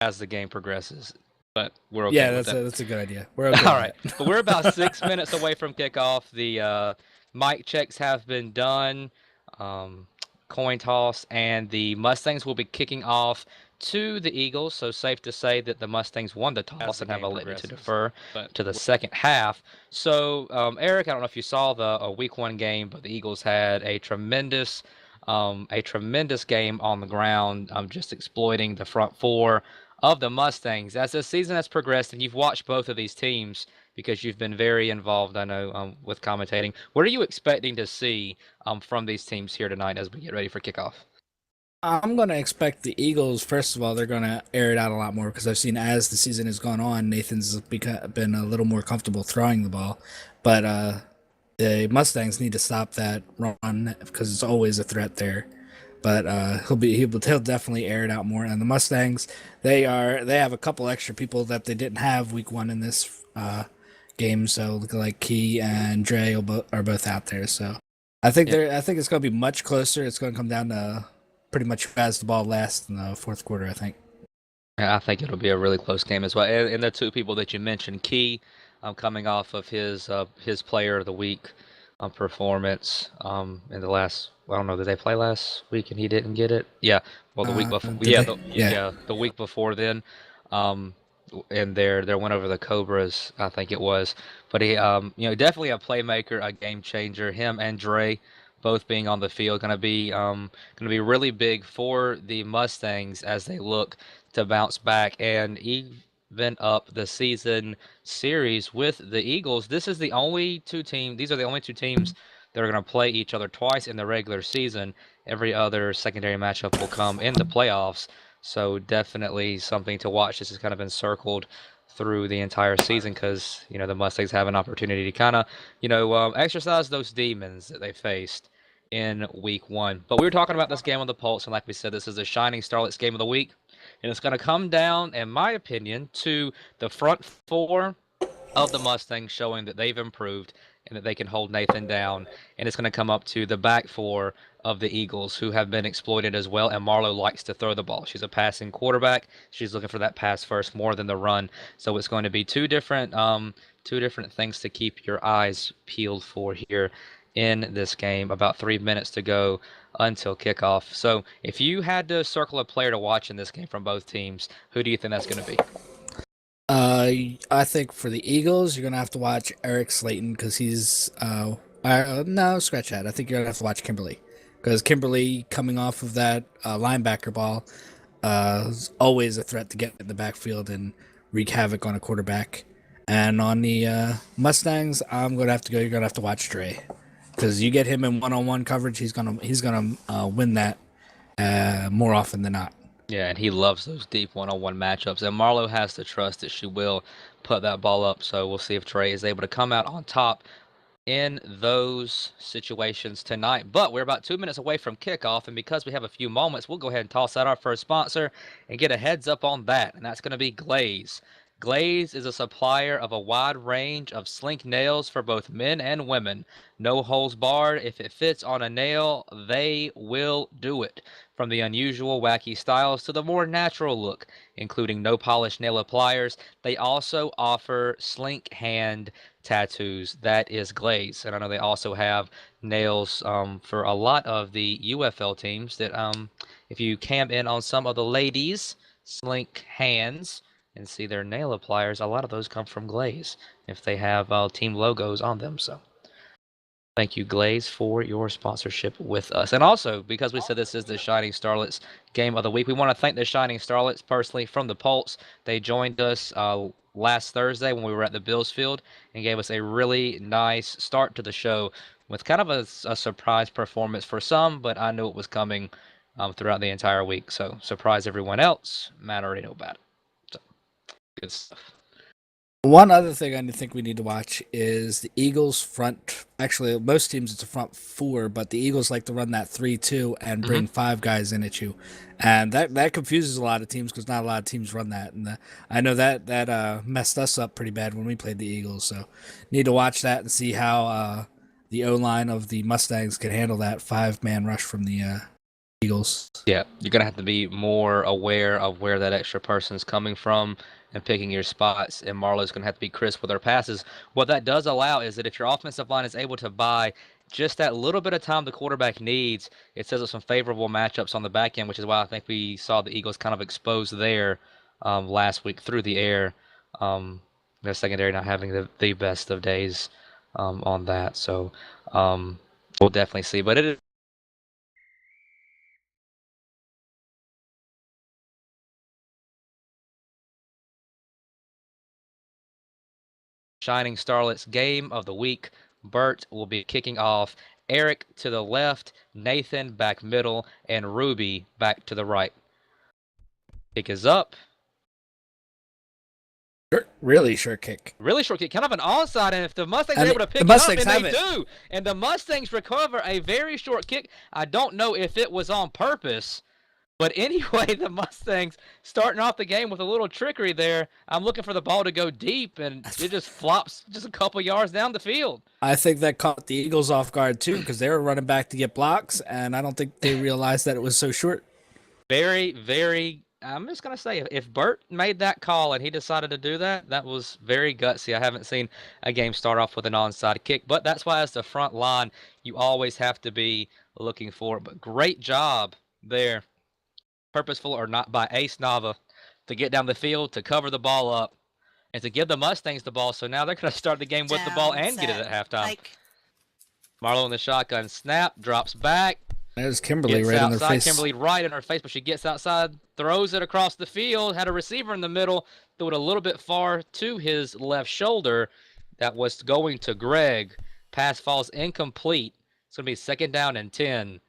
as the game progresses. But we're okay Yeah, with that. that's a good idea. We're okay All with right, that. but we're about 6 minutes away from kickoff. The mic checks have been done. Um, Coin toss, and the Mustangs will be kicking off to the Eagles. So safe to say that the Mustangs won the toss and have elected to defer to the second half. So Eric, I don't know if you saw the Week 1 game, but the Eagles had a tremendous game on the ground, just exploiting the front four of the Mustangs. As the season has progressed, and you've watched both of these teams because you've been very involved, I know, with commentating. What are you expecting to see from these teams here tonight as we get ready for kickoff? I'm going to expect the Eagles, first of all, they're going to air it out a lot more because I've seen as the season has gone on, Nathan's been a little more comfortable throwing the ball. But the Mustangs need to stop that run because it's always a threat there. But he'll definitely air it out more. And the Mustangs, they have a couple extra people that they didn't have week one in this game. So like Key and Dre are both out there. So Yeah. I think it's going to be much closer. It's going to come down to pretty much who has the ball last in the fourth quarter, I think. Yeah, I think it'll be a really close game as well. And the two people that you mentioned, Key, coming off of his Player of the Week performance in the last. Well, I don't know. Did they play last week and he didn't get it? Yeah. Well, the week before. Did Yeah. they? Yeah. Yeah. The week before then. Um, and their win over the Cobras, I think it was. But he, definitely a playmaker, a game changer. Him and Dre, both being on the field, gonna be really big for the Mustangs as they look to bounce back and even up the season series with the Eagles. These are the only two teams that are going to play each other twice in the regular season. Every other secondary matchup will come in the playoffs. So definitely something to watch. This has kind of been circled through the entire season because the Mustangs have an opportunity to kind of exercise those demons that they faced in week 1. But we were talking about this game on the Pulse, and like we said, this is a Shining Starlets game of the week. And it's going to come down, in my opinion, to the front four of the Mustangs showing that they've improved and that they can hold Nathan down. And it's going to come up to the back four of the Eagles, who have been exploited as well. And Marlowe likes to throw the ball. She's a passing quarterback. She's looking for that pass first more than the run. So it's going to be two different things to keep your eyes peeled for here in this game. About 3 minutes to go until kickoff. So if you had to circle a player to watch in this game from both teams, who do you think that's going to be? I think for the Eagles, you're gonna have to watch Eric Slayton because he's no scratch that. I think you're gonna have to watch Kimberly because Kimberly coming off of that linebacker ball is always a threat to get in the backfield and wreak havoc on a quarterback. And on the Mustangs, I'm gonna have to go. You're gonna have to watch Dre because you get him in one-on-one coverage, he's gonna win that more often than not. Yeah, and he loves those deep one-on-one matchups. And Marlowe has the trust that she will put that ball up. So we'll see if Trey is able to come out on top in those situations tonight. But we're about 2 minutes away from kickoff, and because we have a few moments, we'll go ahead and toss out our first sponsor and get a heads up on that, and that's going to be Glaze. Glaze is a supplier of a wide range of slink nails for both men and women. No holes barred. If it fits on a nail, they will do it. From the unusual, wacky styles to the more natural look, including no polish nail appliers, they also offer slink hand tattoos. That is Glaze. And I know they also have nails for a lot of the UFL teams that if you cam in on some of the ladies' slink hands and see their nail appliers, a lot of those come from Glaze if they have team logos on them. So thank you, Glaze, for your sponsorship with us. And also, because we said this is the Shining Starlets game of the week, we want to thank the Shining Starlets personally from the Pulse. They joined us last Thursday when we were at the Bills field and gave us a really nice start to the show with kind of a surprise performance for some, but I knew it was coming throughout the entire week. So surprise everyone else. Matt already know about it. So good stuff. One other thing I think we need to watch is the Eagles front. Actually, most teams it's a front four, but the Eagles like to run that 3-2 and Hmm. bring five guys in at you, and that confuses a lot of teams because not a lot of teams run that. And I know that messed us up pretty bad when we played the Eagles. So need to watch that and see how the O line of the Mustangs can handle that 5-man rush from the Eagles. Yeah, you're gonna have to be more aware of where that extra person's coming from and picking your spots. And Marlowe's gonna have to be crisp with her passes. What that does allow is that if your offensive line is able to buy just that little bit of time the quarterback needs, it sets up some favorable matchups on the back end, which is why I think we saw the Eagles kind of exposed there last week through the air. The secondary not having the best of days on that. So we'll definitely see. But it is Shining Starlet's game of the week. Bert will be kicking off. Eric to the left, Nathan back middle, and Ruby back to the right. Kick is up. Really short kick. Really short kick, kind of an onside, and if the Mustangs are And able to pick the it up, Mustangs and they have it. do, and the Mustangs recover a very short kick. I don't know if it was on purpose, but anyway, the Mustangs starting off the game with a little trickery there. I'm looking for the ball to go deep, and it just flops just a couple yards down the field. I think that caught the Eagles off guard too because they were running back to get blocks, and I don't think they realized that it was so short. Very, very. I'm just gonna say, if Bert made that call and he decided to do that, that was very gutsy. I haven't seen a game start off with an onside kick, but that's why as the front line, you always have to be looking for it. But great job there, purposeful or not, by Ace Nava to get down the field, to cover the ball up, and to give the Mustangs the ball. So now they're gonna start the game with the ball and get it at halftime. Marlo in the shotgun snap, drops back. There's Kimberly Gets right outside, in their face. Kimberly right in her face, but she gets outside, throws it across the field, had a receiver in the middle, threw it a little bit far to his left shoulder. That was going to Greg. Pass falls incomplete. It's going to be 2nd down and 10.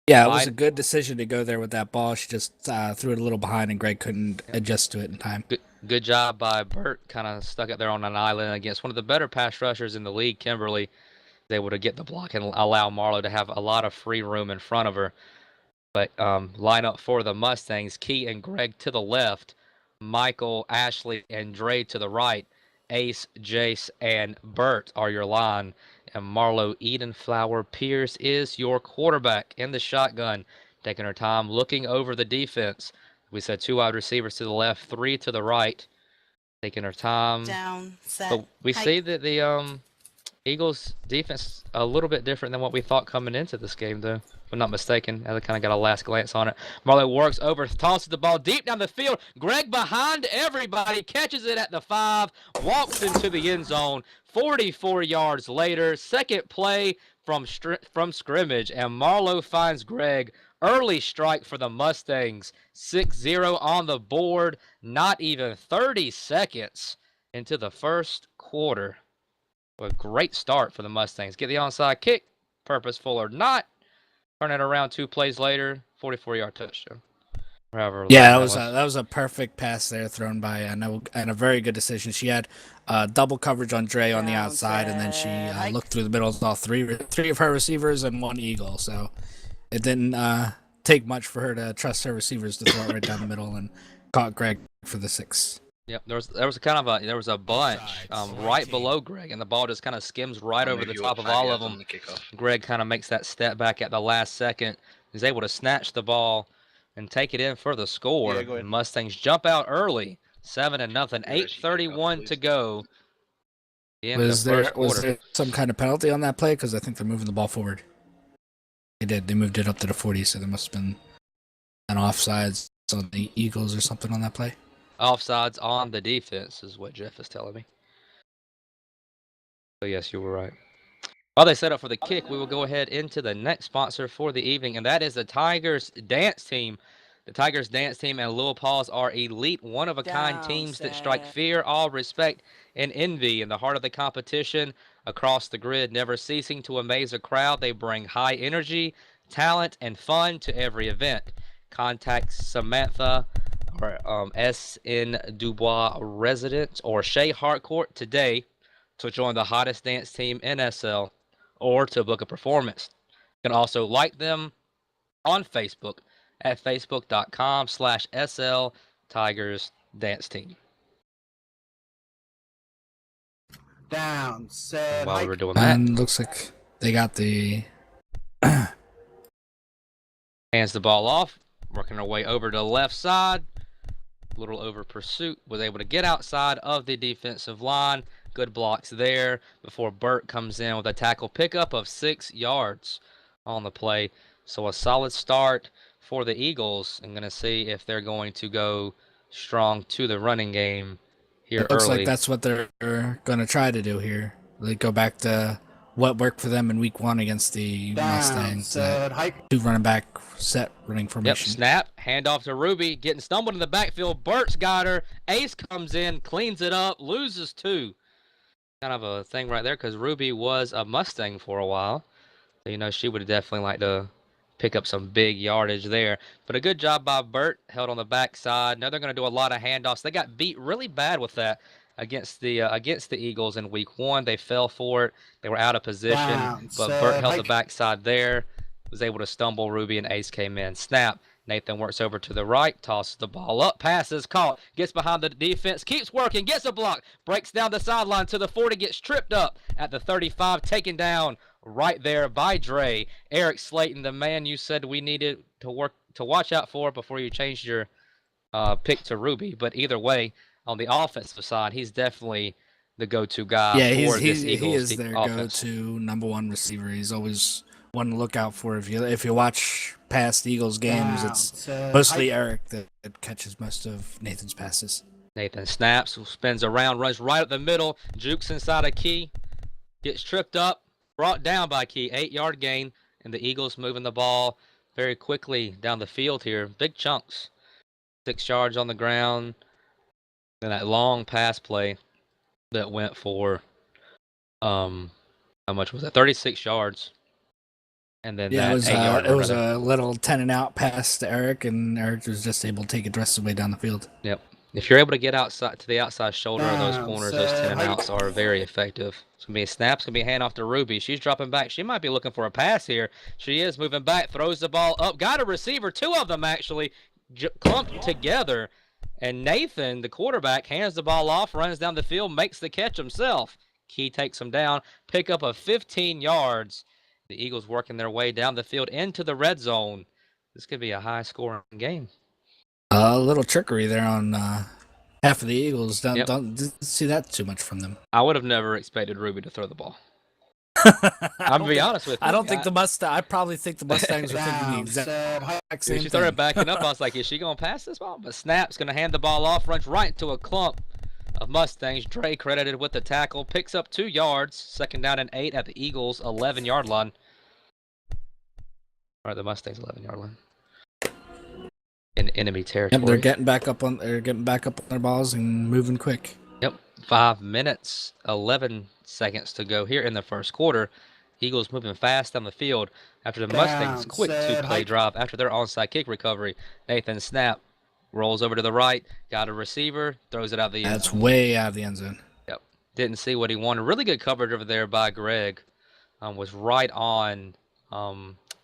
Yeah, it was a good decision to go there with that ball. She just threw it a little behind, and Greg couldn't adjust to it in time. Good job by Bert. Kind of stuck it there on an island against one of the better pass rushers in the league, Kimberly. Able to get the block and allow Marlo to have a lot of free room in front of her. But line up for the Mustangs, Key and Greg to the left, Michael, Ashley, and Dre to the right, Ace, Jace, and Bert are your line, and Marlo Edenflower Pierce is your quarterback in the shotgun, taking her time looking over the defense. We said 2 wide receivers to the left, 3 to the right, taking her time. Down, set, but we see that the Eagles defense a little bit different than what we thought coming into this game, though. If I'm not mistaken, I kind of got a last glance on it. Marlo works over, tosses the ball deep down the field. Greg behind everybody, catches it at the 5, walks into the end zone. 44 yards later, second play from scrimmage, and Marlo finds Greg. Early strike for the Mustangs. 6-0 on the board. Not even 30 seconds into the first quarter. A great start for the Mustangs. Get the onside kick, purposeful or not. Turn it around 2 plays later, 44-yard touchdown. Yeah, that was a perfect pass there thrown by and a very good decision. She had double coverage on Dre on the outside, and then she looked through the middle and saw three of her receivers and 1 Eagle. So it didn't take much for her to trust her receivers to throw it right down the middle, and caught Greg for the 6. Yep, there was a bunch right below Greg, and the ball just kind of skims right over the top of all of them. Greg kind of makes that step back at the last second. He's able to snatch the ball and take it in for the score. Yeah, Mustangs jump out early, 7-0, 8:31 to go. Was there some kind of penalty on that play? Because I think they're moving the ball forward. They did. They moved it up to the 40, so there must have been an offsides on the Eagles or something on that play. Offsides on the defense is what Jeff is telling me. So yes, you were right. While they set up for the kick, we will go ahead into the next sponsor for the evening, and that is the Tigers Dance Team. The Tigers Dance Team and Little Paws are elite, one-of-a-kind teams that strike fear, awe, respect, and envy in the heart of the competition. Across the grid, never ceasing to amaze a crowd, they bring high energy, talent, and fun to every event. Contact Samantha or S.N. Dubois resident or Shay Harcourt today to join the hottest dance team in SL or to book a performance. You can also like them on Facebook at facebook.com/SL Tigers Dance Team. Down, set, while we were doing that, and looks like they got the Hands the ball off, working her way over to the left side. A little over pursuit, was able to get outside of the defensive line. Good blocks there before Burt comes in with a tackle pickup of 6 yards on the play. So a solid start for the Eagles. I'm going to see if they're going to go strong to the running game here It looks early. like that's what they're going to try to do here. They go back to what worked for them in week 1 against the Mustangs. Two running back set running formation. Yep, snap, handoff to Ruby, getting stumbled in the backfield. Burt's got her. Ace comes in, cleans it up, loses 2. Kind of a thing right there because Ruby was a Mustang for a while. So, you know, she would definitely like to pick up some big yardage there. But a good job by Burt, held on the backside. Now they're going to do a lot of handoffs. They got beat really bad with that against the Eagles in week 1. They fell for it. They were out of position, but Burt held the backside there, was able to stumble Ruby, and Ace came in. Snap. Nathan works over to the right, tosses the ball up, passes caught, gets behind the defense, keeps working, gets a block, breaks down the sideline to the 40, gets tripped up at the 35, taken down right there by Dre. Eric Slayton, the man you said we needed to watch out for before you changed your pick to Ruby. But either way, on the offensive side, he's definitely the go-to guy for this Eagles he is their offense. go-to number 1 receiver. He's always one to look out for. If you watch past Eagles games, it's mostly Eric that catches most of Nathan's passes. Nathan snaps, spins around, runs right up the middle, jukes inside a Key, gets tripped up, brought down by Key, 8-yard gain, and the Eagles moving the ball very quickly down the field here. Big chunks, 6 yards on the ground, and that long pass play that went for, how much was that? 36 yards. And then it was 8-yarder. It was a little 10 and out pass to Eric, and Eric was just able to take it the rest of the way down the field. Yep. If you're able to get outside to the outside shoulder of those corners, those 10 and outs are very effective. It's going to be a snap. It's going to be a handoff to Ruby. She's dropping back. She might be looking for a pass here. She is moving back, throws the ball up. Got a receiver. 2 of them actually clumped together. And Nathan, the quarterback, hands the ball off, runs down the field, makes the catch himself. Key takes him down. Pick up of 15 yards. The Eagles working their way down the field into the red zone. This could be a high-scoring game. A little trickery there on half of the Eagles. Don't see that too much from them. I would have never expected Ruby to throw the ball. I'm gonna be honest with you. I don't think I probably think the Mustangs were thinking the exact same thing. She started backing up. I was like, is she gonna pass this ball? But Snap's gonna hand the ball off, runs right into a clump of Mustangs. Dre credited with the tackle, picks up 2 yards, 2nd down and 8 at the Eagles 11-yard line. All right, the Mustangs 11-yard line. In enemy territory. Yep, they're getting back up on their balls and moving quick. Yep, 5 minutes, 11 seconds to go here in the first quarter. Eagles moving fast down the field after the Mustangs' quick 2-play drive after their onside kick recovery. Nathan snap, rolls over to the right, got a receiver, throws it out the end zone. That's way out of the end zone. Yep, didn't see what he wanted. Really good coverage over there by Greg. Was right on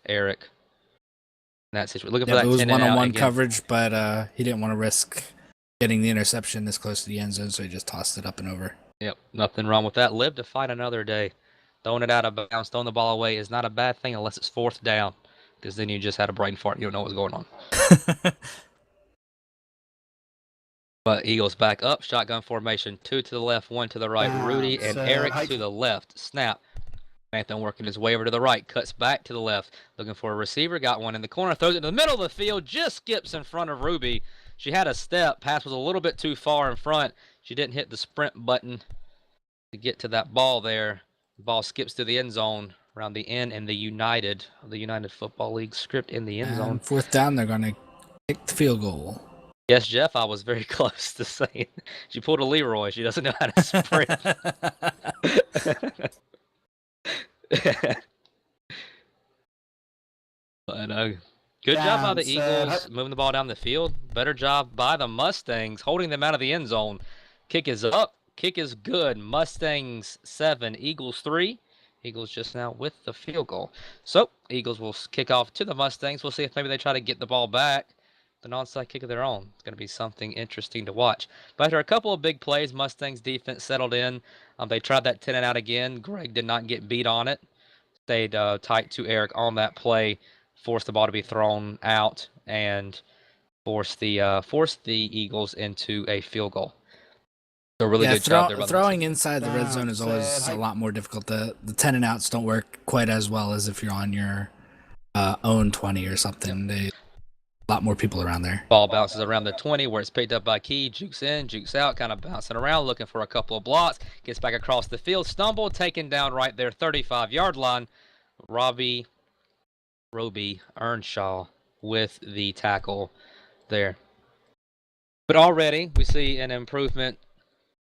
Eric. In that situation, looking for that 10 and out. It was one-on-one coverage, but he didn't want to risk getting the interception this close to the end zone, so he just tossed it up and over. Yep, nothing wrong with that. Live to fight another day. Throwing it out of bounds, throwing the ball away is not a bad thing unless it's 4th down, because then you just had a brain fart and you don't know what's going on. But Eagles back up, shotgun formation, 2 to the left, 1 to the right. Rudy and Eric to the left. Snap. Nathan working his way over to the right, cuts back to the left, looking for a receiver, got one in the corner, throws it in the middle of the field, just skips in front of Ruby. She had a step, pass was a little bit too far in front. She didn't hit the sprint button to get to that ball there. The ball skips to the end zone around the end in the United Football League script in the end zone. 4th down, they're going to kick the field goal. Yes, Jeff, I was very close to saying she pulled a Leroy. She doesn't know how to sprint. But good job by the Eagles moving the ball down the field. Better job by the Mustangs holding them out of the end zone. Kick is up. Kick is good. Mustangs 7, Eagles 3. Eagles just now with the field goal. So Eagles will kick off to the Mustangs. We'll see if maybe they try to get the ball back. An onside kick of their own. It's going to be something interesting to watch. But after a couple of big plays, Mustangs defense settled in. They tried that 10 and out again. Greg did not get beat on it. Stayed tight to Eric on that play. force the ball to be thrown out and force the Eagles into a field goal. So really good job there by the throwing receiver. inside the red zone is always a lot more difficult. The 10 and outs don't work quite as well as if you're on your own 20 or something. Yep. A lot more people around there. Ball bounces around the 20 where it's picked up by Key, jukes in, jukes out, kind of bouncing around, looking for a couple of blocks, gets back across the field, stumbled, taken down right there, 35-yard line. Roby Earnshaw with the tackle there. But already we see an improvement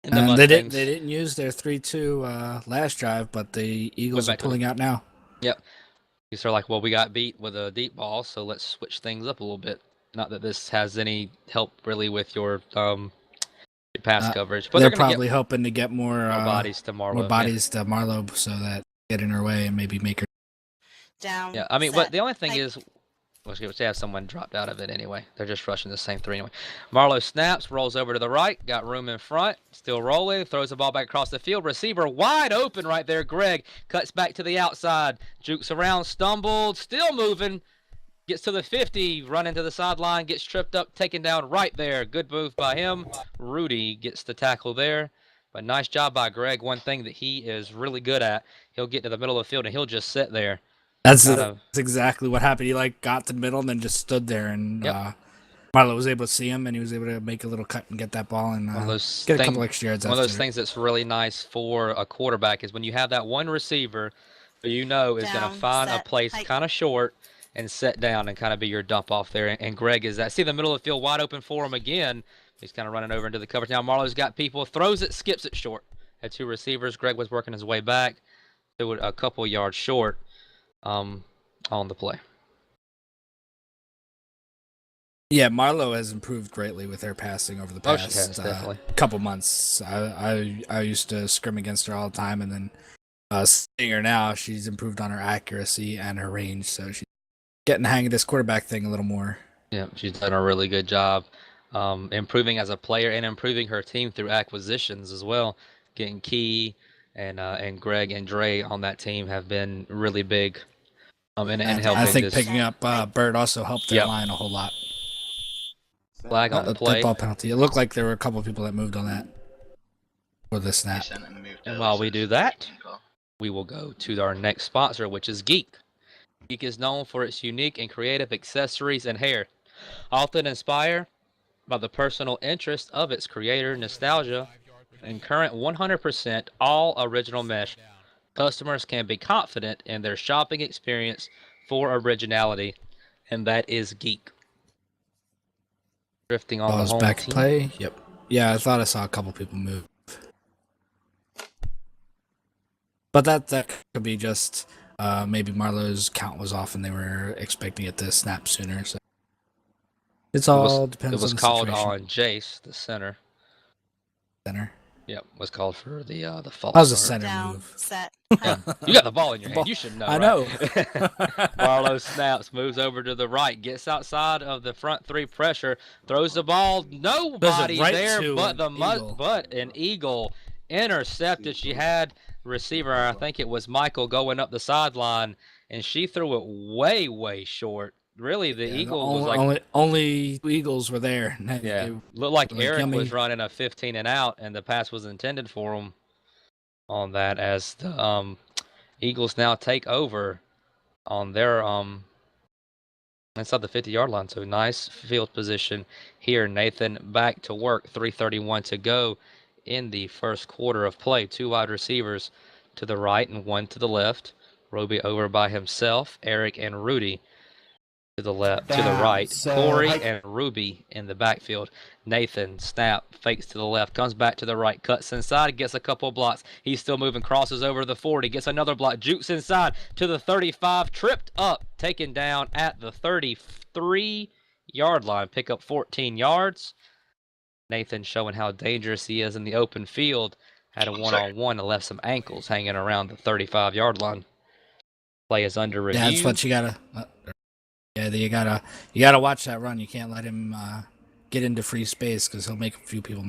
in the Mustangs. They didn't use their 3-2 last drive, but the Eagles are pulling out now. Yep. You are like, well, we got beat with a deep ball, so let's switch things up a little bit. Not that this has any help really with your pass coverage, but they're probably hoping to get more bodies to Marlowe. More bodies to Marlowe, so that get in her way and maybe make her down. Yeah, I mean, but the only thing is, they have someone dropped out of it anyway. They're just rushing the same three anyway. Marlowe snaps, rolls over to the right, got room in front, still rolling, throws the ball back across the field. Receiver wide open right there. Greg cuts back to the outside, jukes around, stumbled, still moving, gets to the 50, running to the sideline, gets tripped up, taken down right there. Good move by him. Rudy gets the tackle there. But nice job by Greg. One thing that he is really good at, he'll get to the middle of the field and he'll just sit there. That's exactly what happened. He got to the middle and then just stood there, and Marlowe was able to see him, and he was able to make a little cut and get that ball and get a couple extra yards. One of those things that's really nice for a quarterback is when you have that one receiver who you know is going to find a place kind of short and set down and kind of be your dump off there. And Greg is that. See the middle of the field wide open for him again. He's kind of running over into the coverage. Now Marlowe's got people, throws it, skips it short. Had two receivers. Greg was working his way back. Threw it a couple yards short. On the play. Yeah, Marlowe has improved greatly with her passing over the past couple months. I used to scrim against her all the time, and then seeing her now, she's improved on her accuracy and her range, so she's getting the hang of this quarterback thing a little more. Yeah, she's done a really good job improving as a player and improving her team through acquisitions as well. Getting Key and Greg and Dre on that team have been really big. And helping. I think picking up Bird also helped their line a whole lot. Flag on the play. That ball penalty. It looked like there were a couple of people that moved on that for the snap. And while we do that, we will go to our next sponsor, which is Geek. Geek is known for its unique and creative accessories and hair, often inspired by the personal interest of its creator, nostalgia, and current 100% all original mesh. Customers can be confident in their shopping experience for originality, and that is Geek. Drifting on the home back team. Play. Yep. Yeah, I thought I saw a couple people move, but that could be just maybe Marlowe's count was off and they were expecting it to snap sooner. So depends. It was called on Jace, the center. Yep, was called for the false. That was a center move. Set. Yeah. You got the ball in your hand. You should know. I know. Marlowe snaps, moves over to the right, gets outside of the front three pressure, throws the ball. Nobody there but an Eagle intercepted. She had receiver, I think it was Michael, going up the sideline, and she threw it way, way short. Really, the Eagle was like only Eagles were there. Yeah, it looked like Eric was running a 15 and out, and the pass was intended for him on that. As the Eagles now take over on their inside the 50-yard line. So nice field position here. Nathan back to work. 3:31 to go in the first quarter of play. Two wide receivers to the right and one to the left. Roby over by himself. Eric and Rudy to the left, to the right. Corey and Ruby in the backfield. Nathan snap, fakes to the left, comes back to the right, cuts inside, gets a couple blocks. He's still moving, crosses over the 40, gets another block, jukes inside to the 35, tripped up, taken down at the 33-yard line. Pick up 14 yards. Nathan showing how dangerous he is in the open field. Had a one-on-one and left some ankles hanging around the 35-yard line. Play is under review. Yeah, that's what you gotta. You gotta watch that run. You can't let him get into free space because he'll make a few people.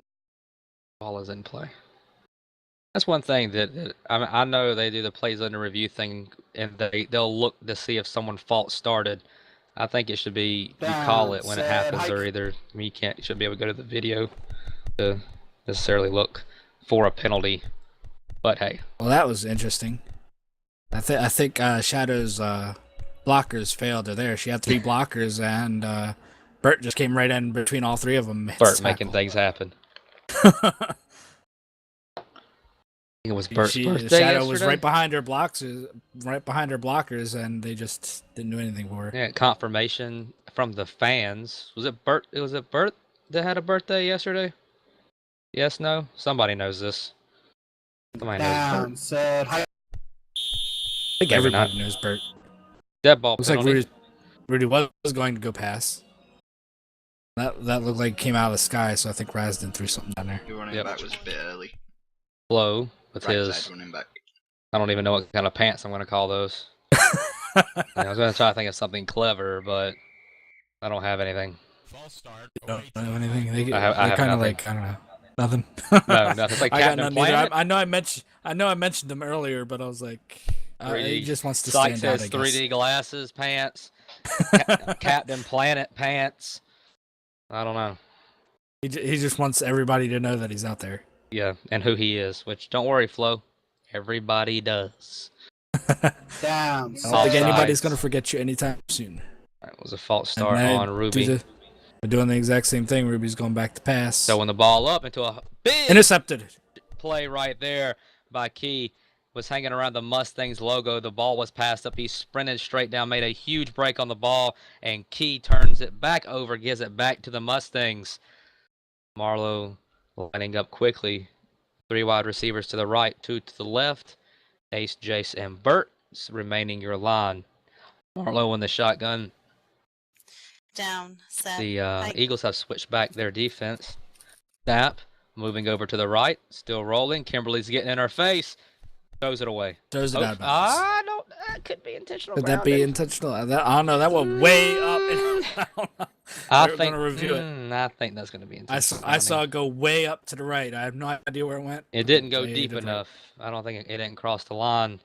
Ball is in play. That's one thing that I know they do the plays under review thing, and they'll look to see if someone false started. I think it should be you call it when it happens, or either you shouldn't be able to go to the video to necessarily look for a penalty. But hey, Well, that was interesting. I think Shadow's blockers failed her there. She had 3 blockers, and Bert just came right in between all 3 of them. Bert making things happen. I think it was Bert's birthday Shadow yesterday. was right behind her blockers, and they just didn't do anything for her. Yeah, confirmation from the fans. Was it Bert? Was it Bert that had a birthday yesterday? Yes, no? Somebody knows this. Somebody knows Bert. Said hi. I think everybody knows Bert. Dead ball Looks penalty. like Rudy was going to go pass. That looked like it came out of the sky, so I think Razdan threw something down there. Your running back was a bit early. Flow with Right his. side running back. I don't even know what kind of pants I'm going to call those. I was going to try to think of something clever, but I don't have anything. False start. You don't have anything? I have kind of nothing. like, I don't know. Nothing. No, nothing. It's like I got Captain nothing either. Planet. I know I mentioned them earlier, but I was like, he 3D. just wants to Psych stand out, says I guess. 3D glasses, pants, Captain Planet pants. I don't know. He just wants everybody to know that he's out there. Yeah, and who he is, which don't worry, Flo. Everybody does. Down. I don't think anybody's Offsides. going to forget you anytime soon. That was a false start on Ruby. We're doing the exact same thing. Ruby's going back to pass. Throwing the ball up into a big Intercepted. play right there by Key. Was hanging around the Mustangs logo. The ball was passed up. He sprinted straight down, made a huge break on the ball, and Key turns it back over, gives it back to the Mustangs. Marlowe lining up quickly. 3 wide receivers to the right, 2 to the left. Ace, Jace, and Bert remaining your line. Marlowe in the shotgun. Down, set. The Eagles have switched back their defense. Snap, moving over to the right, still rolling. Kimberly's getting in her face. Throws it away. Throws it out of bounds. I don't. That could be intentional. Could that be intentional? I don't know. That went way up. I don't know. I We're think. gonna review it. I think that's going to be intentional. I saw it go way up to the right. I have no idea where it went. It didn't go Way deep to the right. enough. I don't think it didn't cross the line.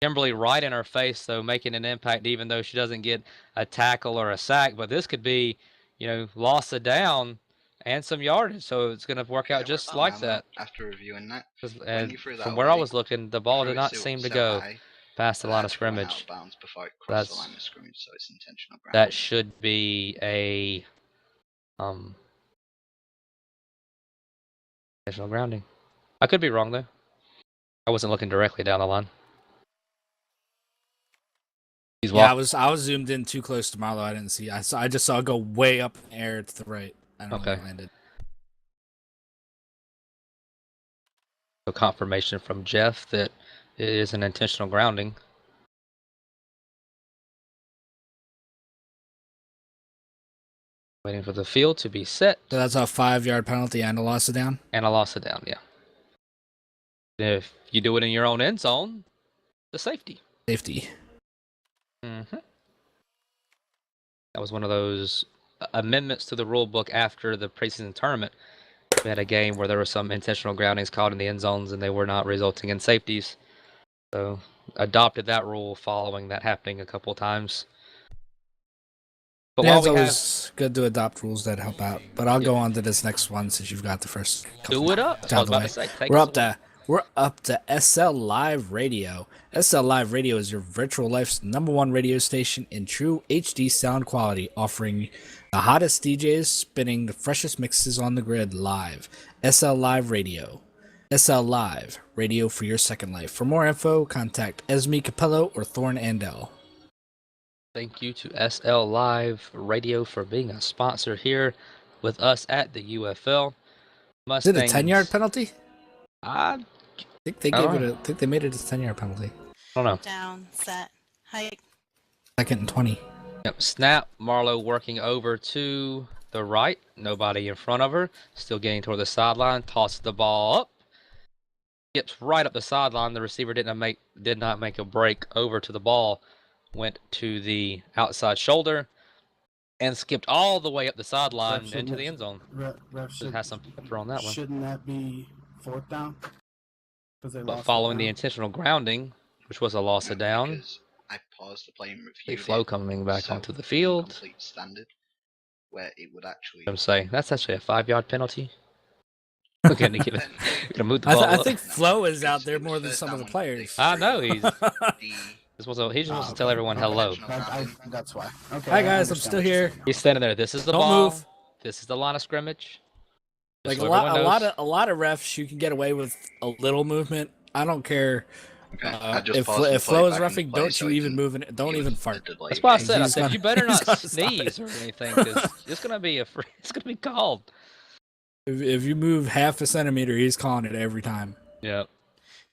Kimberly right in her face, though, making an impact, even though she doesn't get a tackle or a sack. But this could be, loss of down and some yardage. So it's going to work out just like that. After reviewing that, And you threw that from where I away, was looking, the ball did not seem to go past the line of scrimmage. Before it crossed the line of scrimmage, so it's intentional ground. That should be a intentional grounding. I could be wrong though. I wasn't looking directly down the line. Yeah, I was zoomed in too close to Marlowe. I didn't see. I just saw it go way up in the air to the right. I don't know where it landed. So confirmation from Jeff that it is an intentional grounding. Waiting for the field to be set. So that's a 5-yard penalty and a loss of down. And a loss of down, yeah. If you do it in your own end zone, the safety. Safety. Mm-hmm. That was one of those amendments to the rule book after the preseason tournament. We had a game where there were some intentional groundings called in the end zones, and they were not resulting in safeties. So adopted that rule following that happening a couple times. But Yeah, while it's we always good to adopt rules that help out. But I'll go on to this next one since you've got the first couple. do it up. I was about to say, take We're us up to SL Live Radio. SL Live Radio is your virtual life's #1 radio station in true HD sound quality, offering the hottest DJs spinning the freshest mixes on the grid live. SL Live Radio. SL Live Radio for your second life. For more info, contact Esme Capello or Thorn Andel. Thank you to SL Live Radio for being a sponsor here with us at the UFL. Is it a 10-yard penalty? I I think they made it a 10-yard penalty. don't know. Down, set, hike. 2nd and 20. Yep. Snap. Marlowe working over to the right. Nobody in front of her. Still getting toward the sideline. Tosses the ball up. Skips right up the sideline. The receiver did not make a break over to the ball. Went to the outside shoulder and skipped all the way up the sideline into the end zone. Ref It has some pepper on that one. Shouldn't that be 4th down. But following the intentional grounding, which was a loss of down, Because I paused the play and the reviewed flow it, coming back so onto the it's field. complete standard, where it would actually. I'm saying that's actually a 5-yard penalty. We're gonna give it. We're gonna move the ball I up. think Flo is out because there it was more than first some of down the when they players. I know he's. The He just wants to tell okay. everyone hello. intentional grounding. That's why. Okay. Hi I guys, I'm understand still what you're here. saying now. He's standing there. This is the Don't ball. move. This is the line of scrimmage. Just Like so a lot, everyone knows. a lot of refs, you can get away with a little movement. I don't care. Okay, I just If paused the if play Flo is back in the roughing, play don't so you it even didn't move it. Don't give even us fart. the delay That's why I game. said. I He's said gonna- you better he's not gonna stop sneeze or anything, because it's gonna be it's gonna be called. If you move half a centimeter, he's calling it every time. Yep.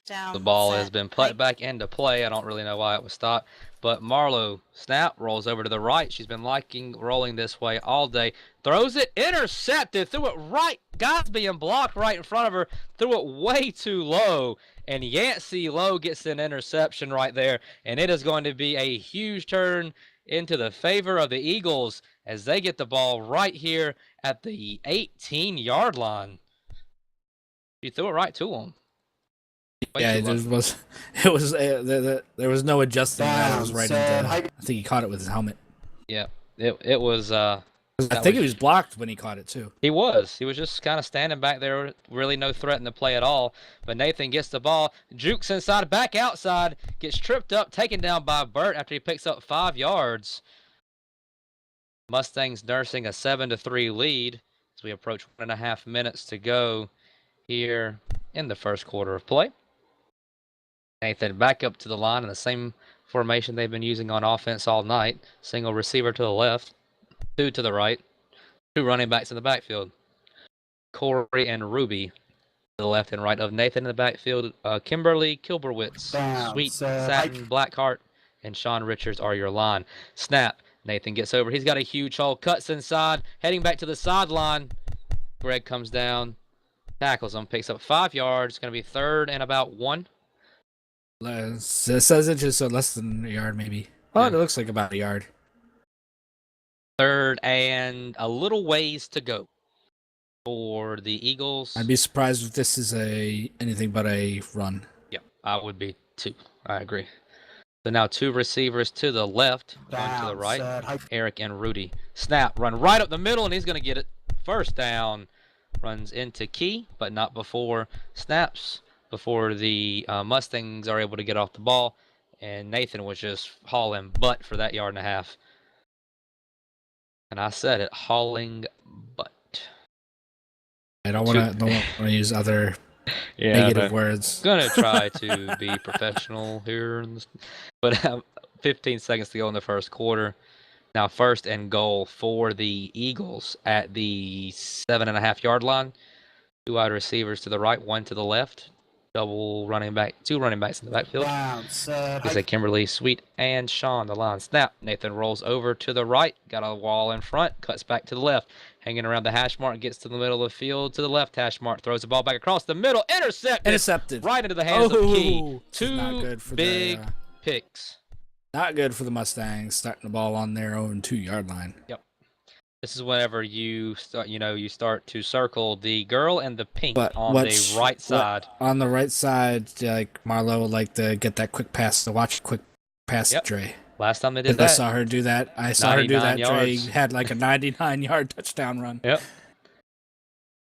Down. The ball set, has been put hike. back into play. I don't really know why it was stopped. But Marlowe, snap, rolls over to the right. She's been liking rolling this way all day. Throws it, intercepted, threw it right. Guys being blocked right in front of her. Threw it way too low. And Yancey Lowe gets an interception right there. And it is going to be a huge turn into the favor of the Eagles as they get the ball right here at the 18-yard line. She threw it right to them. Yeah, it was. It was. There was no adjusting. That was right into. I think he caught it with his helmet. Yeah, it was. I think he was blocked when he caught it too. He was. He was just kind of standing back there, really no threat in the play at all. But Nathan gets the ball, jukes inside, back outside, gets tripped up, taken down by Burt after he picks up 5 yards. Mustangs nursing a 7-3 lead as we approach 1.5 minutes to go here in the first quarter of play. Nathan back up to the line in the same formation they've been using on offense all night. Single receiver to the left, 2 to the right, 2 running backs in the backfield. Corey and Ruby to the left and right of Nathan in the backfield. Kimberly Kilberwitz, Sweet Satin Blackheart, and Sean Richards are your line. Snap. Nathan gets over. He's got a huge hole. Cuts inside. Heading back to the sideline. Greg comes down. Tackles him. Picks up 5 yards. Going to be 3rd and about 1. It says it just less than a yard, maybe. Oh, it looks like about a yard. 3rd and a little ways to go for the Eagles. I'd be surprised if this is anything but a run. Yep, I would be too. I agree. So now 2 receivers to the left, 1 to the right. Eric and Rudy. Snap, run right up the middle, and he's going to get it. 1st down. Runs into Key, but not before snaps. Before the Mustangs are able to get off the ball, and Nathan was just hauling butt for that 1.5 yards. And I said it, hauling butt. I don't want to use other negative words. Gonna try to be professional here, but 15 seconds to go in the first quarter. Now 1st and goal for the Eagles at the 7.5 yard line. 2 wide receivers to the right, 1 to the left. Double running back, 2 running backs in the backfield. Is it Kimberly, Sweet, and Sean, the line. Snap. Nathan rolls over to the right. Got a wall in front. Cuts back to the left. Hanging around the hash mark. Gets to the middle of the field. To the left hash mark. Throws the ball back across the middle. Intercepted. Right into the hands of Key. 2 big picks. Not good for the Mustangs. Starting the ball on their own 2 yard line. Yep. This is whenever you start, you start to circle the girl in the pink on the right side. On the right side, like Marlowe would like to get that quick pass, to watch quick pass Dre. Last time they did that. I saw her do that. Dre had like a 99-yard touchdown run. Yep.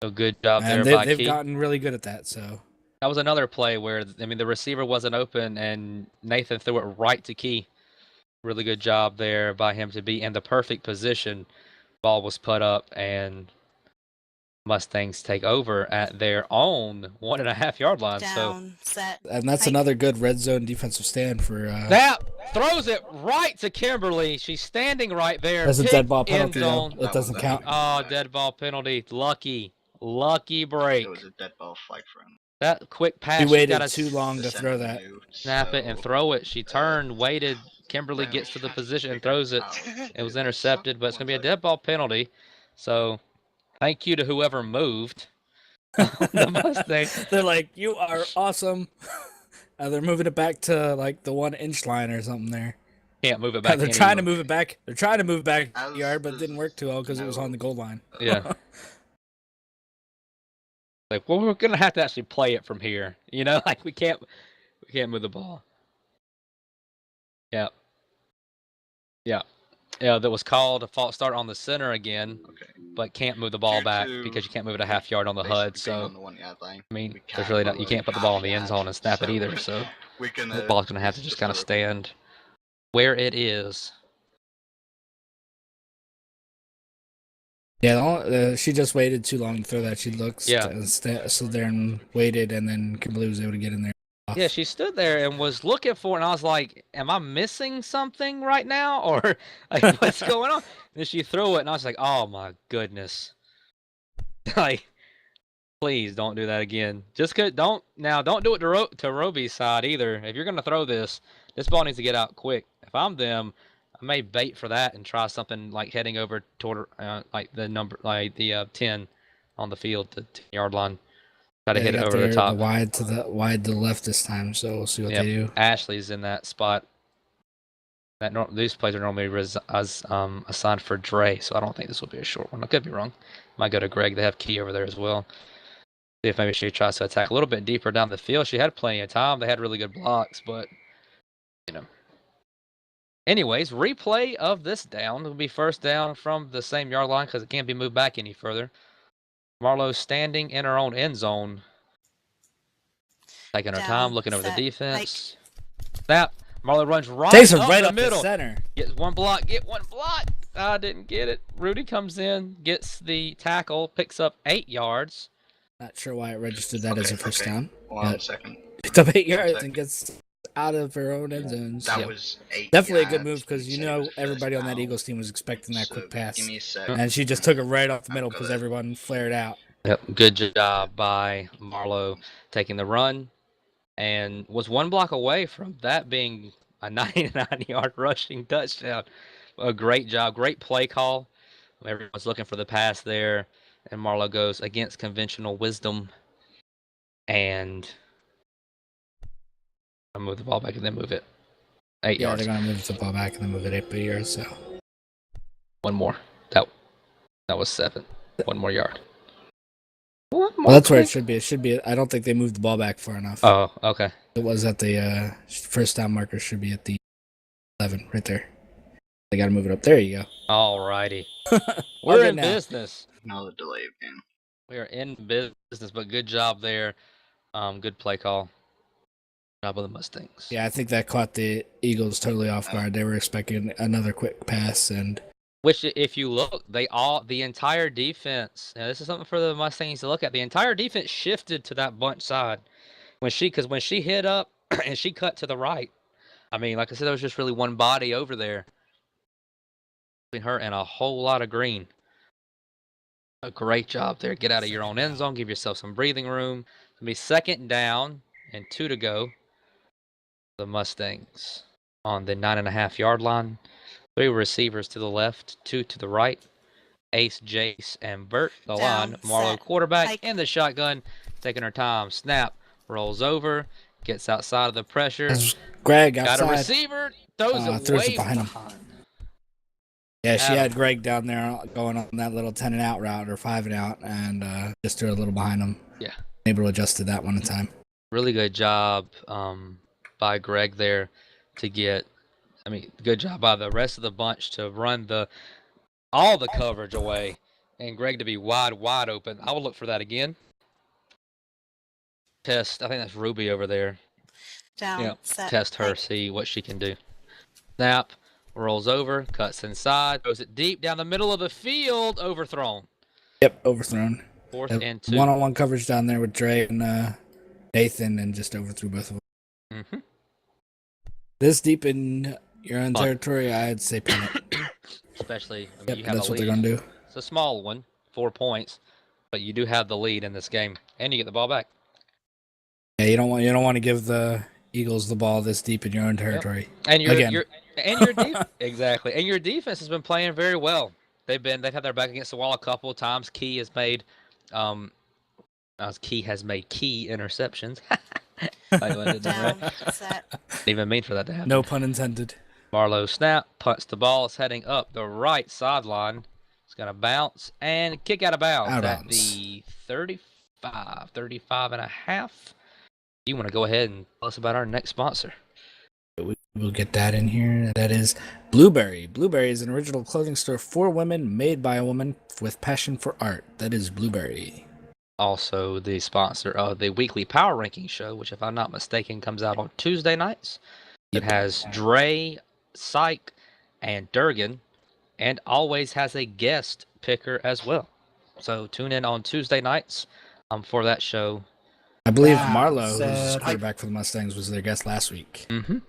So good job and there by they've Key. gotten really good at that. So that was another play where, the receiver wasn't open and Nathan threw it right to Key. Really good job there by him to be in the perfect position. Ball was put up and Mustangs take over at their own 1.5 yard line. Down, set, and that's hike. another good red zone defensive stand for. That throws it right to Kimberly. She's standing right there. That's a dead ball End penalty. zone. It doesn't count. Oh, dead ball penalty. Lucky break. It was a dead ball flag thrown. That quick pass. She waited too long to throw that. Snap it and throw it. She turned, waited. Kimberly gets to the position and throws it. It was intercepted, but it's going to be a dead ball penalty. So thank you to whoever moved the Mustangs. They're like, you are awesome. They're moving it back to like the 1 inch line or something there. Can't move it back. They're trying to move it back. They're trying to move it back the yard, but it didn't work too well because it was no. on the goal line. Yeah. Like, well, we're gonna have to actually play it from here. You know, like we can't move the ball. Yeah. Yeah. Yeah, that was called a false start on the center again, Okay. but can't move the ball Due back to because you can't move it a half yard on the HUD. basically being So on the 1 yard line, I mean, we there's can't really move you it can't put the half ball in the end yard, zone and snap it so either. So we're gonna. the ball's gonna have to it's just a kind of rookie. stand where it is. Yeah, she just waited too long to throw that. She looked Yeah. stood there and waited, and then Kimberly was able to get in there. Yeah, she stood there and was looking for it, and I was like, am I missing something right now? Or like, what's going on? And then she threw it, and I was like, oh my goodness. Like, please don't do that again. Just don't do it to Roby's side either. If you're gonna throw this ball needs to get out quick. If I'm them, I may bait for that and try something like heading over toward like the 10 on the field, the 10-yard line. Try to They hit it got over the the top. wide to the left this time, so we'll see what Yep. they do. Ashley's in that spot. These plays are normally assigned for Dre, so I don't think this will be a short one. I could be wrong. Might go to Greg. They have Key over there as well. See if maybe she tries to attack a little bit deeper down the field. She had plenty of time. They had really good blocks, but you know. Anyways, replay of this down. It'll be first down from the same yard line because it can't be moved back any further. Marlowe standing in her own end zone, taking her Down, time, looking over the set, defense. Snap. Marlowe runs right Takes her up right the up middle. the center. Get one block. I didn't get it. Rudy comes in, gets the tackle, picks up 8 yards. Not sure why it registered that as a first down. 1 second. Picked up 8 yards second. and gets out of her own end zone. That So was 8 definitely a good yards. move because Said it was everybody first on that down. Eagles team was expecting that So, quick pass, Give me a sec. and she just took it right off the middle I've got because it. everyone flared out. Yep, good job by Marlowe taking the run and was one block away from that being a 99-yard rushing touchdown. A great job, great play call. Everyone's looking for the pass there, and Marlowe goes against conventional wisdom and I move the ball back and then move it 8 Yeah, yards. they're gonna move the ball back and then move it 8 yards. So One more. That was 7. 1 more yard. well, that's where it should be. It should be. I don't think they moved the ball back far enough. Oh, okay. It was at the first down marker. Should be at the 11 right there. They got to move it up. There you go. Alrighty. We're Okay, in now. business. Another delay again. We are in business, but good job there. Good play call. Job of the Mustangs. Yeah, I think that caught the Eagles totally off guard. They were expecting another quick pass, and Which, if you look, the entire defense. Now, this is something for the Mustangs to look at. The entire defense shifted to that bunch side because when she hit up and she cut to the right. I mean, like I said, there was just really one body over there between her and a whole lot of green. A great job there. Get out of your own end zone. Give yourself some breathing room. It'll be second down and 2 to go. The Mustangs on the 9.5-yard line. 3 receivers to the left, 2 to the right. Ace, Jace, and Bert. The Down, line. Marlowe set, quarterback hike. in the shotgun. Taking her time. Snap. Rolls over. Gets outside of the pressure. there's Greg Got outside. a receiver. Throws it Throws way it behind him. behind. Yeah, she Adam. had Greg down there going on that little 10 and out route or 5 and out, and just threw a little behind him. Yeah. Able to adjust to that one in time. Really good job by Greg there to get. I mean, good job by the rest of the bunch to run all the coverage away, and Greg to be wide open. I will look for that again. Test. I think that's Ruby over there. Down, Yeah. set, Test her, hike. see what she can do. Snap. Rolls over. Cuts inside. Throws it deep down the middle of the field. Overthrown. Yep, overthrown. 4th and 2. One-on-one coverage down there with Dre and Nathan, and just overthrew both of them. Mm-hmm. This deep in your own Fun. territory, I'd say pin it. Especially, I mean, Yep, you have that's the what lead. they're gonna do. It's a small one, 4 points, but you do have the lead in this game, and you get the ball back. Yeah, you don't want to give the Eagles the ball this deep in your own territory. And Again. your exactly, and your defense has been playing very well. They've had their back against the wall a couple of times. Key has made key interceptions. Down, set, Didn't even mean for that to happen. No pun intended. Marlowe snap, punts the ball. It's heading up the right sideline. It's going to bounce and kick out of bounds Out of at bounds. the 35 35.5. You want to go ahead and tell us about our next sponsor? We'll get that in here. That is Blueberry. Blueberry is an original clothing store for women, made by a woman with passion for art. That is Blueberry. Also the sponsor of the weekly Power Ranking show, which, if I'm not mistaken, comes out on Tuesday nights. It has Dre, Syke, and Durgan, and always has a guest picker as well. So tune in on Tuesday nights for that show. I believe Down, Marlowe, set, who's hike. quarterback for the Mustangs, was their guest last week. Mm-hmm.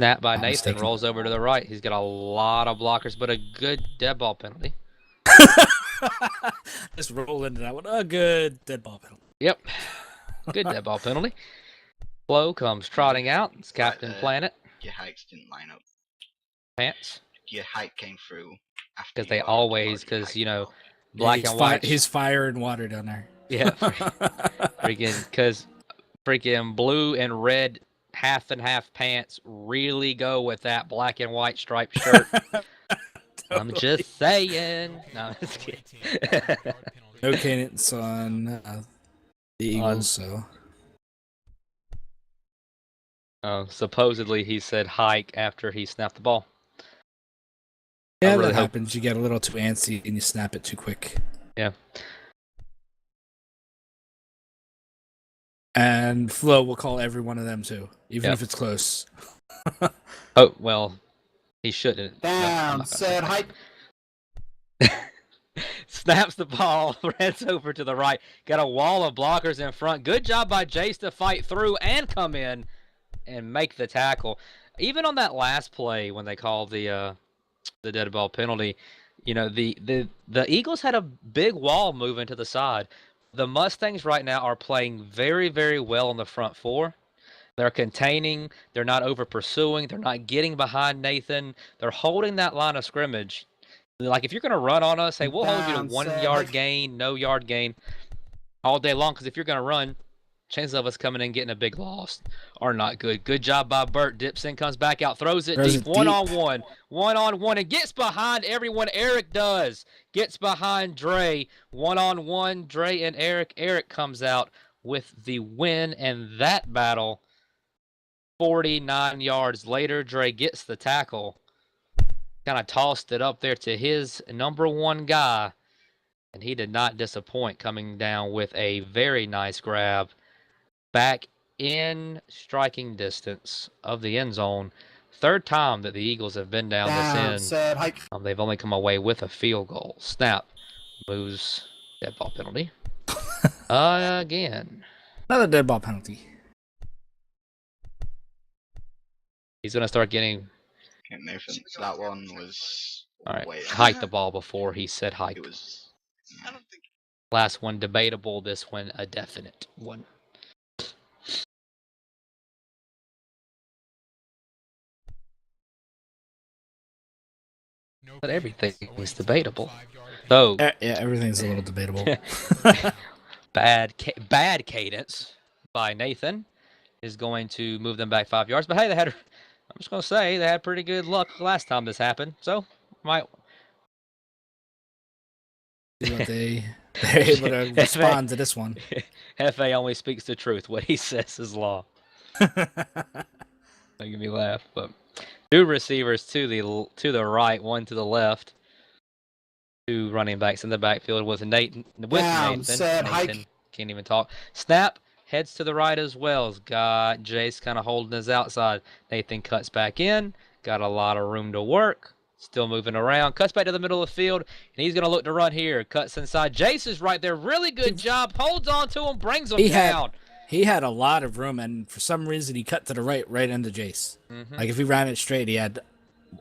Snap by Not Nathan, mistaken. rolls over to the right. He's got a lot of blockers, but a good dead ball penalty. Just roll into that one. A good dead ball penalty. Yep. Good dead ball penalty. Flo comes trotting out. It's Captain Planet. Your hikes didn't line up. Pants. Your hike came through after. Because they always, because, you know, Yeah, black and white. He's fire and water down there. Yeah. Freaking, because freaking blue and red half and half pants really go with that black and white striped shirt. I'm just saying. No, I'm just kidding. No cadence on the Eagles, so. Supposedly he said hike after he snapped the ball. Yeah, really that hope- happens. You get a little too antsy and you snap it too quick. Yeah. And Flo will call every one of them too, even Yep. if it's close. Oh, well, he shouldn't. No, I'm Down, not gonna set, say. hike. Snaps the ball, runs over to the right. Got a wall of blockers in front. Good job by Jace to fight through and come in and make the tackle. Even on that last play when they called the dead ball penalty, you know, the Eagles had a big wall moving to the side. The Mustangs right now are playing very, very well on the front four. They're containing. They're not over pursuing. They're not getting behind Nathan. They're holding that line of scrimmage. Like, if you're going to run on us, hey, we'll hold you to Down, 1 set, yard hike. gain, no yard gain all day long. Because if you're going to run, chances of us coming in getting a big loss are not good. Good job by Burt. Dips in, comes back out, throws it deep, one-on-one, and gets behind everyone. Eric does. Gets behind Dre, one-on-one. Dre and Eric. Eric comes out with the win, and that battle, 49 yards later, Dre gets the tackle. Kind of tossed it up there to his number one guy, and he did not disappoint, coming down with a very nice grab back in striking distance of the end zone. Third time that the Eagles have been down this end. Set, hike. They've only come away with a field goal. Snap. Moves. Dead ball penalty. Again. Another dead ball penalty. He's going to start getting... Okay, Nathan, that one was. All right. way Hike the ball before he said hike. It was. Last one debatable. This one a definite one. But everything is debatable. So Yeah, everything's a little debatable. bad cadence by Nathan is going to move them back 5 yards. But hey, I'm just going to say they had pretty good luck last time this happened. So might. But they're able to respond to this one. FA only speaks the truth. What he says is law. Making me laugh. But two receivers to the right, one to the left. Two running backs in the backfield with Nathan. Down, set, hike. Nathan can't even talk. Snap heads to the right as well. Got Jace kind of holding his outside. Nathan cuts back in. Got a lot of room to work. Still moving around. Cuts back to the middle of the field. And he's going to look to run here. Cuts inside. Jace is right there. Really good job. Holds on to him. Brings him down. He had a lot of room, and for some reason, he cut to the right into Jace. Mm-hmm. Like, if he ran it straight, he had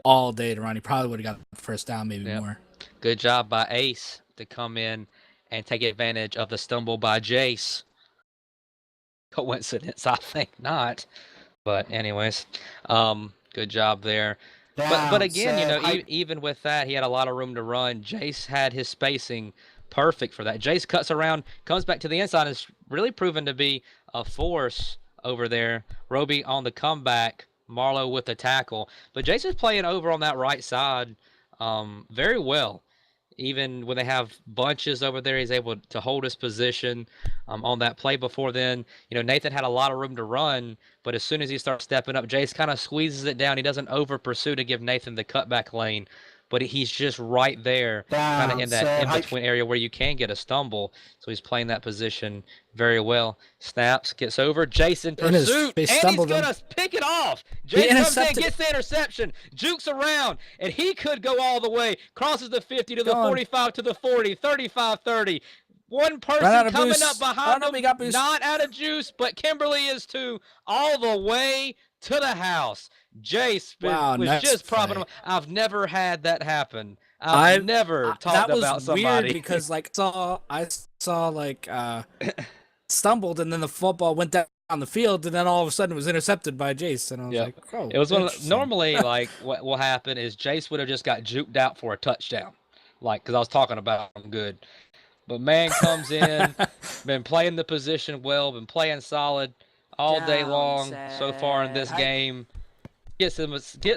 all day to run. He probably would have got the first down, maybe more. Good job by Ace to come in and take advantage of the stumble by Jace. Coincidence? I think not. But anyways, good job there. But again, you know, even with that, he had a lot of room to run. Jace had his spacing perfect for that. Jace cuts around, comes back to the inside, and is really proven to be a force over there. Roby on the comeback, Marlowe with the tackle. But Jace is playing over on that right side very well. Even when they have bunches over there, he's able to hold his position on that play before then. You know, Nathan had a lot of room to run, but as soon as he starts stepping up, Jace kind of squeezes it down. He doesn't over pursue to give Nathan the cutback lane, but he's just right there, kind of in that in-between area where you can get a stumble. So he's playing that position very well. Snaps, gets over. Jason pursuit, and he's going to pick it off. Jason comes in, gets the interception, jukes around, and he could go all the way. Crosses the 50 to the 45 to the 40, 35-30. One person coming up behind him, not out of juice, but Kimberly is too, all the way to the house. Jace was just propping him. I've never had that happen. I've never talked about somebody. That was weird because I saw like stumbled and then the football went down on the field and then all of a sudden it was intercepted by Jace and I was like, oh. It was normally like what will happen is Jace would have just got juked out for a touchdown, like because I was talking about him good. But man comes in, been playing the position well, been playing solid all day long so far in this game. Gets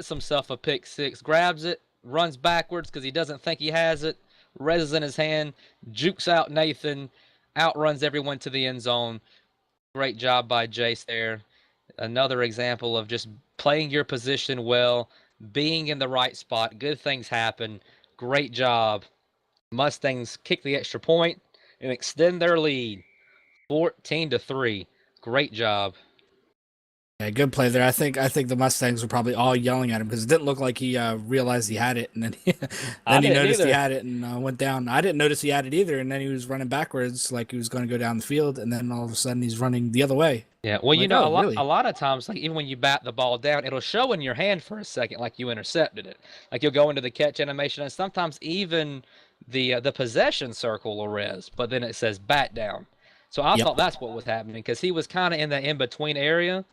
himself a pick six, grabs it, runs backwards because he doesn't think he has it, reses in his hand, jukes out Nathan, outruns everyone to the end zone. Great job by Jace there. Another example of just playing your position well, being in the right spot. Good things happen. Great job. Mustangs kick the extra point and extend their lead, 14-3. Great job. Yeah, good play there. I think the Mustangs were probably all yelling at him because it didn't look like he realized he had it, and then he noticed he had it and went down. I didn't notice he had it either, and then he was running backwards like he was going to go down the field, and then all of a sudden he's running the other way. Yeah, well, you know, a lot of times, like even when you bat the ball down, it'll show in your hand for a second like you intercepted it. Like you'll go into the catch animation, and sometimes even the possession circle will res, but then it says bat down. So I thought that's what was happening because he was kind of in the in-between area.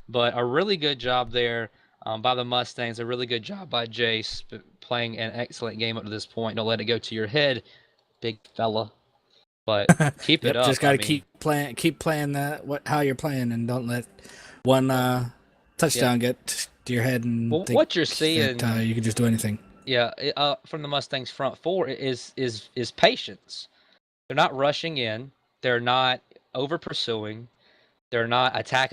But a really good job there by the Mustangs. A really good job by Jace playing an excellent game up to this point. Don't let it go to your head, big fella. But keep it up. Just got to keep playing how you're playing, and don't let one touchdown get to your head and think what you're seeing that, you can just do anything. Yeah, from the Mustangs front four is patience. They're not rushing in. They're not over pursuing. They're not attack.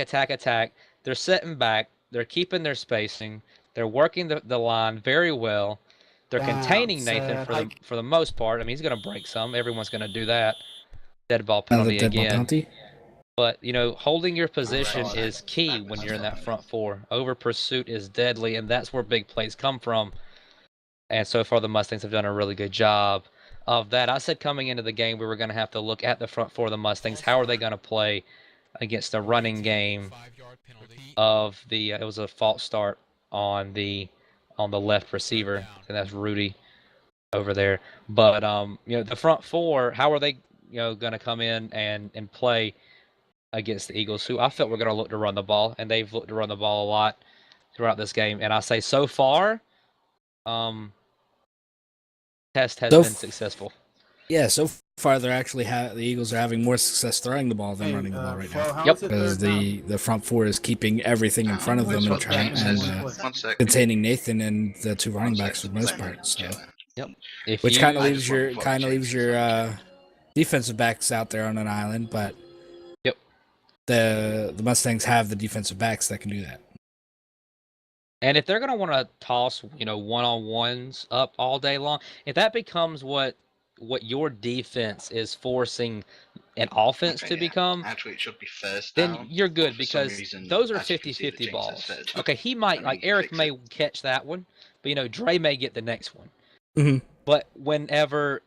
They're sitting back. They're keeping their spacing. They're working the line very well. They're containing Nathan for the most part. I mean, he's going to break some. Everyone's going to do that. Dead ball penalty again. But, you know, holding your position is key when you're in that front four. Over pursuit is deadly, and that's where big plays come from. And so far, the Mustangs have done a really good job of that. I said coming into the game, we were going to have to look at the front four of the Mustangs. How are they going to play against the running game of the it was a false start on the left receiver, and that's Rudy over there. But you know, the front four, how are they going to come in and play against the Eagles, who I felt were going to look to run the ball, and they've looked to run the ball a lot throughout this game. And I say so far, test has been successful. Yeah, so far they're actually the Eagles are having more success throwing the ball than running the ball right now. Yep. Because the front four is keeping everything in front of them and containing Nathan and the two running backs for the most part. So. Yep. Which kind of leaves your defensive backs out there on an island, but the Mustangs have the defensive backs that can do that. And if they're going to want to toss, one-on-ones up all day long, if that becomes what your defense is forcing an offense to become, actually it should be first then down, you're good because those are 50-50 balls. Okay, he might, like Eric may catch that one, but Dre may get the next one. Mm-hmm. But whenever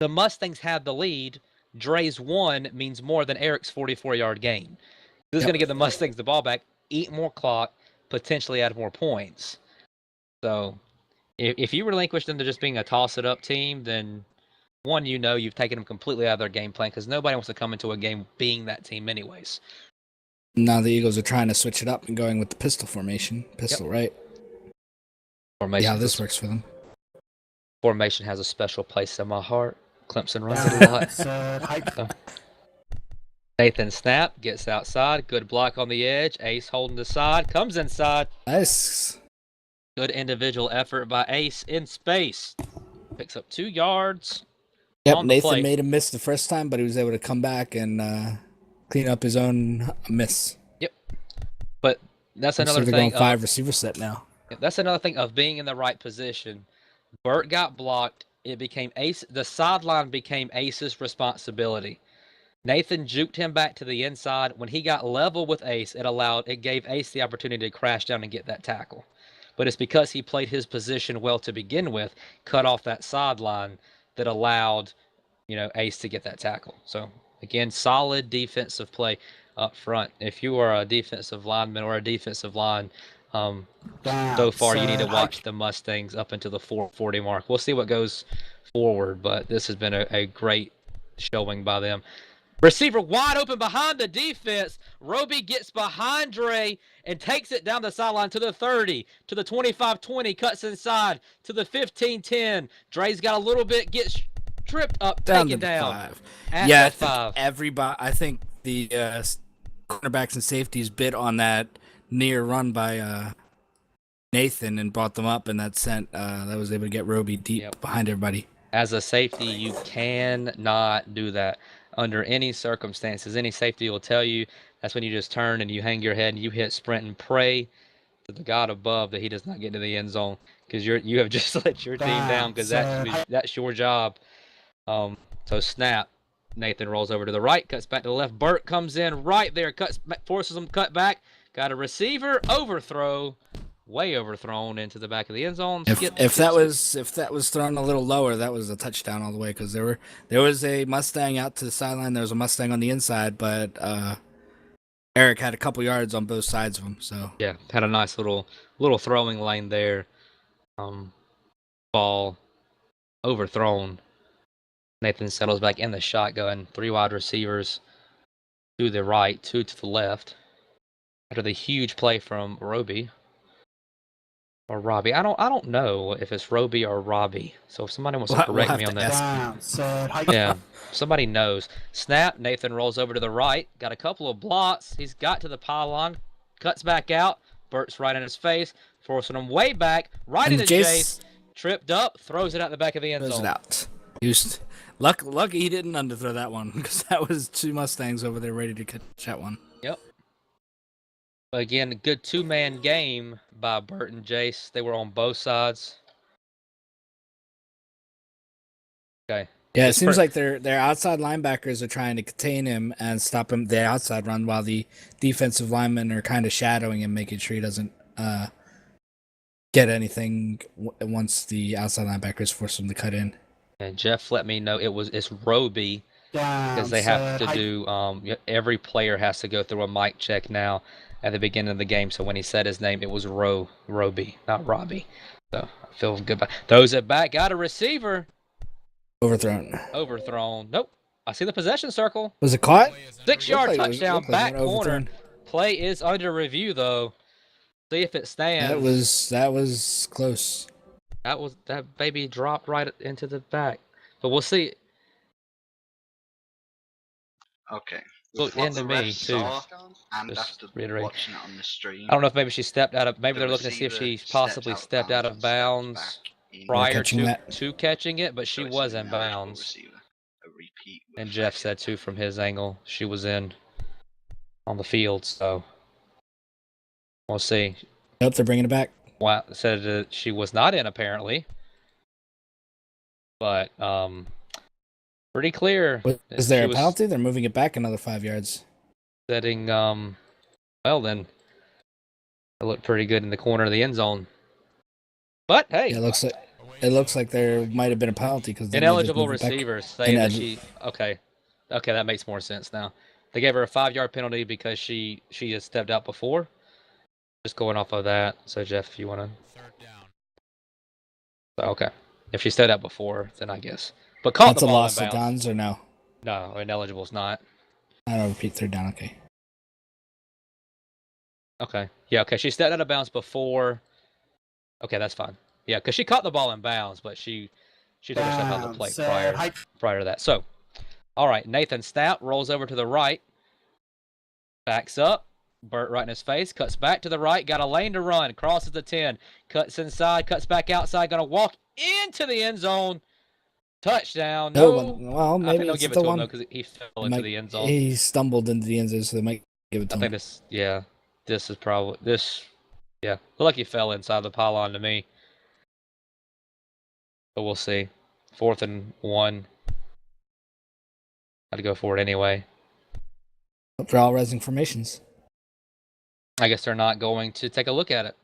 the Mustangs have the lead, Dre's one means more than Eric's 44-yard gain. This is going to give the Mustangs the ball back, eat more clock, potentially add more points. So if you relinquish them to just being a toss-it-up team, then one, you've taken them completely out of their game plan because nobody wants to come into a game being that team anyways. Now the Eagles are trying to switch it up and going with the pistol formation. Right? Formation. Yeah, this works for them. Formation has a special place in my heart. Clemson runs it a lot. So. Nathan snap, gets outside. Good block on the edge. Ace holding the side. Comes inside. Nice. Good individual effort by Ace in space. Picks up 2 yards. Yep, on the Nathan play. made a miss the first time, but he was able to come back and clean up his own miss. Yep. But that's Looks another like they're thing. going 5 receiver set now. That's another thing of being in the right position. Burt got blocked. It became Ace. The sideline became Ace's responsibility. Nathan juked him back to the inside. When he got level with Ace, it gave Ace the opportunity to crash down and get that tackle. But it's because he played his position well to begin with, cut off that sideline, that allowed, Ace to get that tackle. So again, solid defensive play up front. If you are a defensive lineman or a defensive line, so far you need to watch the Mustangs up until the 440 mark. We'll see what goes forward, but this has been a great showing by them. Receiver wide open behind the defense. Roby gets behind Dre and takes it down the sideline to the 30, to the 25-20, cuts inside to the 15-10. Dre's got a little bit, gets tripped up, taken down. 5. At Yeah, the 5. I think the cornerbacks and safeties bit on that near run by Nathan and brought them up, and that was able to get Roby deep behind everybody. As a safety, you cannot do that under any circumstances. Any safety will tell you that's when you just turn and you hang your head and you hit sprint and pray to the God above that he does not get into the end zone, because you have just let your team down, because that's your job. So snap. Nathan rolls over to the right, cuts back to the left. Burt comes in right there, forces him cut back. Got a receiver overthrow. Way overthrown into the back of the end zone. If that was thrown a little lower, that was a touchdown all the way, because there was a Mustang out to the sideline. There was a Mustang on the inside, but Eric had a couple yards on both sides of him. So yeah, had a nice little throwing lane there. Ball overthrown. Nathan settles back in the shotgun. 3 wide receivers to the right, 2 to the left. After the huge play from Roby. Or Robbie. I don't know if it's Roby or Robbie. So if somebody wants to correct me on that. Yeah, somebody knows. Snap. Nathan rolls over to the right. Got a couple of blocks. He's got to the pylon. Cuts back out. Burt's right in his face. Forcing him way back. Right into Jace. Tripped up. Throws it out the back of the end zone. Throws it out. Lucky he didn't underthrow that one, because that was 2 Mustangs over there ready to catch that one. Yep. But again, a good 2-man game by Burt and Jace. They were on both sides. Okay. Yeah, it seems like their outside linebackers are trying to contain him and stop him the outside run, while the defensive linemen are kind of shadowing him, making sure he doesn't get anything once the outside linebackers force him to cut in. And Jeff let me know it's Roby, because they have to do every player has to go through a mic check now at the beginning of the game. So when he said his name, it was Roby, not Robbie. So I feel good about. Throws it back, got a receiver. Overthrown. Nope. I see the possession circle. Was it caught? 6-yard touchdown, back corner. Play is under review though. See if it stands. That was close. That baby dropped right into the back. But we'll see. Okay. Looked into me too. And Just after reiterate. watching it on the stream, I don't know if maybe she stepped out of. Maybe the they're looking to see if she receiver possibly stepped out of bounds prior to catching it, but she was in bounds. And Jeff said too from his angle she was in on the field, so we'll see. Nope, they're bringing it back. Wow, said that she was not in apparently, but pretty clear. Is there a penalty? They're moving it back another 5 yards. Setting well then, it looked pretty good in the corner of the end zone. But hey, yeah, it looks like there might have been a penalty because ineligible receivers say that she. Okay, that makes more sense now. They gave her a 5-yard penalty because she has stepped out before. Just going off of that. So Jeff, if you want to. 3rd down. Okay, if she stepped out before, then I guess. But caught that's the a ball loss in of bounds. downs or no? No, ineligible is not. I don't repeat 3rd down. Okay. Okay. Yeah. Okay. She stepped out of bounds before. Okay, that's fine. Yeah, because she caught the ball in bounds, but she took herself out of the play prior to that. So, all right, Nathan Stout rolls over to the right, backs up, Burt right in his face, cuts back to the right, got a lane to run, crosses the 10, cuts inside, cuts back outside, going to walk into the end zone. Touchdown. No, No. well, I maybe think they'll it's give it the to him, one. though, because he fell into the end zone. He stumbled into the end zone, so they might give it to I him. think this, yeah. This is probably, yeah. Looked like he fell inside the pylon to me. But we'll see. 4th and 1. I'd go for it anyway. For all resing formations. I guess they're not going to take a look at it.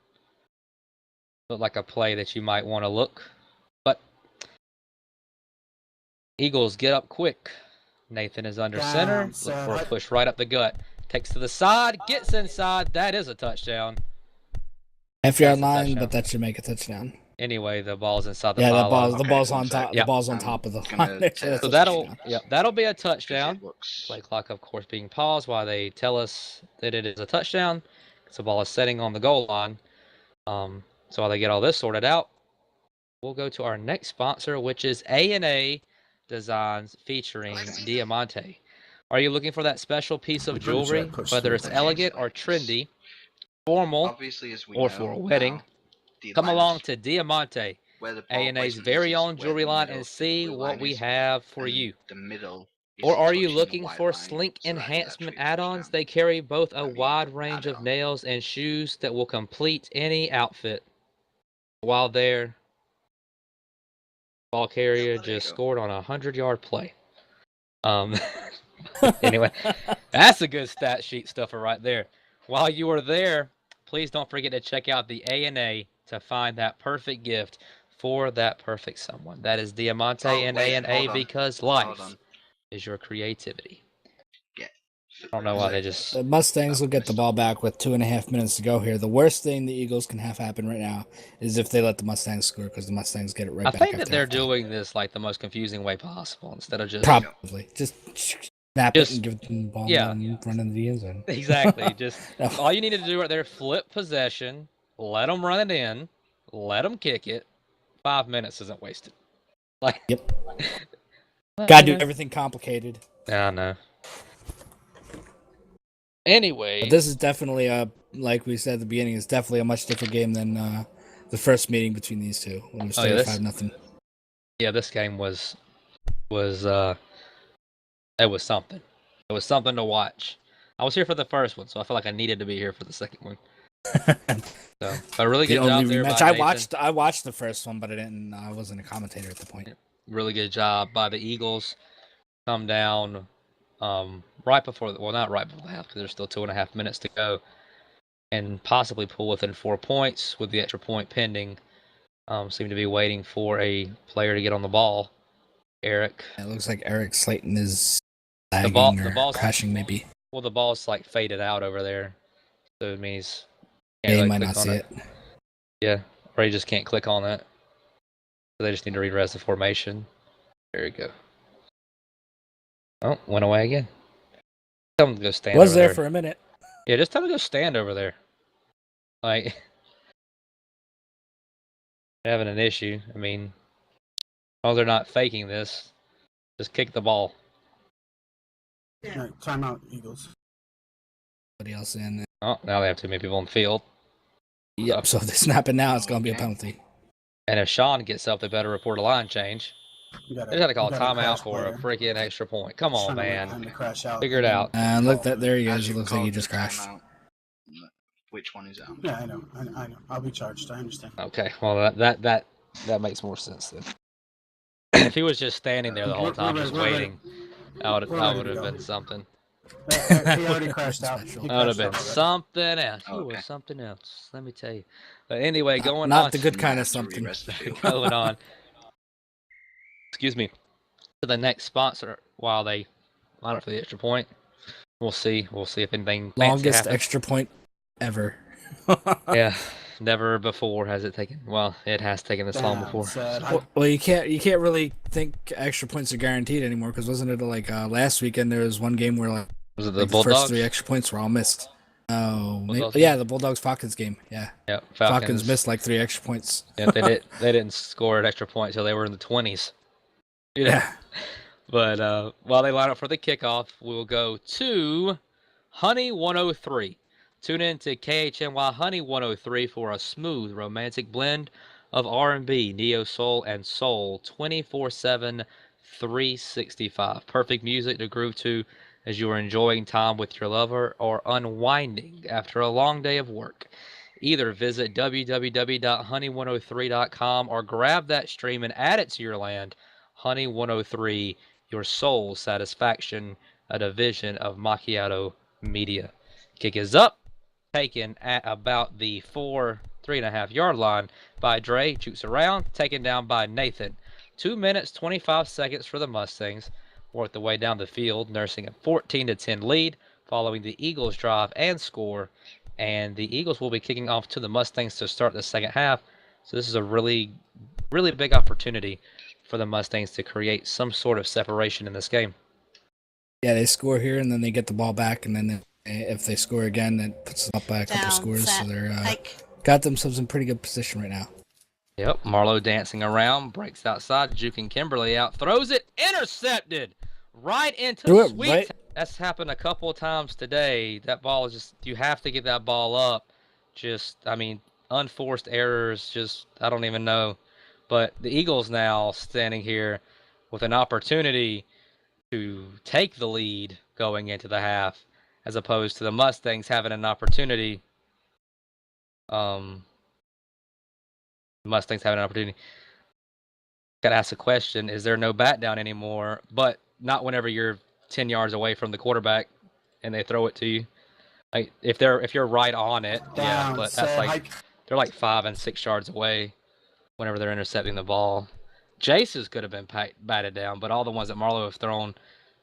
Look like a play that you might want to look. But Eagles get up quick. Nathan is under center. Look for a push right up the gut. Takes to the side. Gets inside. That is a touchdown. Half-yard line, but that should make a touchdown. Anyway, the ball's inside the yeah, pylon. the ball's on top. Yep. The ball's on top of the line. So that'll be a touchdown. Play clock, of course, being paused while they tell us that it is a touchdown. So the ball is setting on the goal line. So while they get all this sorted out, we'll go to our next sponsor, which is A&A Designs featuring Diamante. Are you looking for that special piece of jewelry, whether it's elegant or trendy, formal, or for a wedding? Come along to Diamante, A&A's very own jewelry line, and see what we have for you. Or are you looking for slink enhancement add-ons? They carry both a wide range of nails and shoes that will complete any outfit. While there, ball carrier just scored on a 100-yard play. Anyway, that's a good stat sheet stuffer right there. While you are there, please don't forget to check out the A&A to find that perfect gift for that perfect someone. That is Diamante and A&A, because life is your creativity. I don't know why they just... The Mustangs will get the ball back with 2.5 minutes to go here. The worst thing the Eagles can have happen right now is if they let the Mustangs score, because the Mustangs get it right back. I think that they're doing this like the most confusing way possible, instead of just... Probably. Just snap it and give them the ball and run into the end zone. Exactly. Just all you need to do right there, flip possession, let them run it in, let them kick it. 5 minutes isn't wasted. Like, yep. Gotta do everything complicated. Yeah, I know. Anyway, but this is definitely like we said at the beginning, it's definitely a much different game than the first meeting between these two when it was 35-0. Yeah, this game was it was something. It was something to watch. I was here for the first one, so I felt like I needed to be here for the second one. So, a really good job there by Nathan. I watched the first one, but I wasn't a commentator at the point. Really good job by the Eagles. Come down right before, not right before the half, because there's still 2.5 minutes to go, and possibly pull within 4 points with the extra point pending. Seem to be waiting for a player to get on the ball. Eric. It looks like Eric Slayton is lagging the ball's crashing, maybe. Well, the ball's like faded out over there, so it means he might not see it. Yeah, or he just can't click on that. So they just need to re-res the formation. There you go. Oh, went away again. Tell him to go stand over there. Was there for a minute. Yeah, just tell him to go stand over there. Like, having an issue. I mean, as long as they're not faking this, just kick the ball. All right, timeout, Eagles. Somebody else in there. Oh, now they have too many people on the field. Yep, so if they snap it now, it's going to be a penalty. And if Sean gets up, they better report a line change. They just had to call a timeout for a freaking extra point. Come on, man. Figure it out. And look, there he is. It looks like he just crashed. Which one is that? Yeah, I know. I'll be charged. I understand. Okay, well, that makes more sense then. If he was just standing there the whole time, just waiting, that would have been something. He already crashed out. That would have been something else. He was something else, let me tell you. But anyway, going on. Not the good kind of something. Going on. Excuse me. To the next sponsor while they line up for the extra point. We'll see. We'll see if anything. Longest extra point ever. Yeah. Never before has it taken. Well, it has taken this long before. Well, you can't really think extra points are guaranteed anymore, because wasn't it like last weekend there was one game where was it the Bulldogs? First 3 extra points were all missed. Oh, yeah, the Bulldogs Falcons game. Yeah. Yeah. Falcons missed like 3 extra points. Yeah, they didn't score an extra point until they were in the 20s. Yeah. But while they line up for the kickoff, we'll go to Honey 103. Tune in to KHNY Honey 103 for a smooth, romantic blend of R&B, neo soul, and soul 24/7, 365. Perfect music to groove to as you are enjoying time with your lover or unwinding after a long day of work. Either visit www.honey103.com or grab that stream and add it to your land. Honey 103, your soul satisfaction, a division of Macchiato Media. Kick is up, taken at about the 3.5 yard line by Dre. Jukes around, taken down by Nathan. 2 minutes, 25 seconds for the Mustangs. Work the way down the field, nursing a 14-10 lead following the Eagles' drive and score. And the Eagles will be kicking off to the Mustangs to start the second half. So this is a really, really big opportunity for the Mustangs to create some sort of separation in this game. Yeah, they score here and then they get the ball back, and then if they score again, that puts them up by a couple Down, scores. set, So they're hike. got themselves in pretty good position right now. Yep, Marlowe dancing around, breaks outside, juking Kimberly out, throws it, intercepted, right into Threw it sweet. right- That's happened a couple of times today. That ball is just, you have to get that ball up. Just, I mean, unforced errors, just, I don't even know. But the Eagles now standing here with an opportunity to take the lead going into the half, as opposed to the Mustangs having an opportunity. Mustangs having an opportunity. Got to ask a question: is there no bat down anymore? But not whenever you're 10 yards away from the quarterback and they throw it to you. Like if you're right on it, yeah. Down, But that's set, like hike. they're like 5 and 6 yards away whenever they're intercepting the ball. Jace's could have been batted down, but all the ones that Marlowe have thrown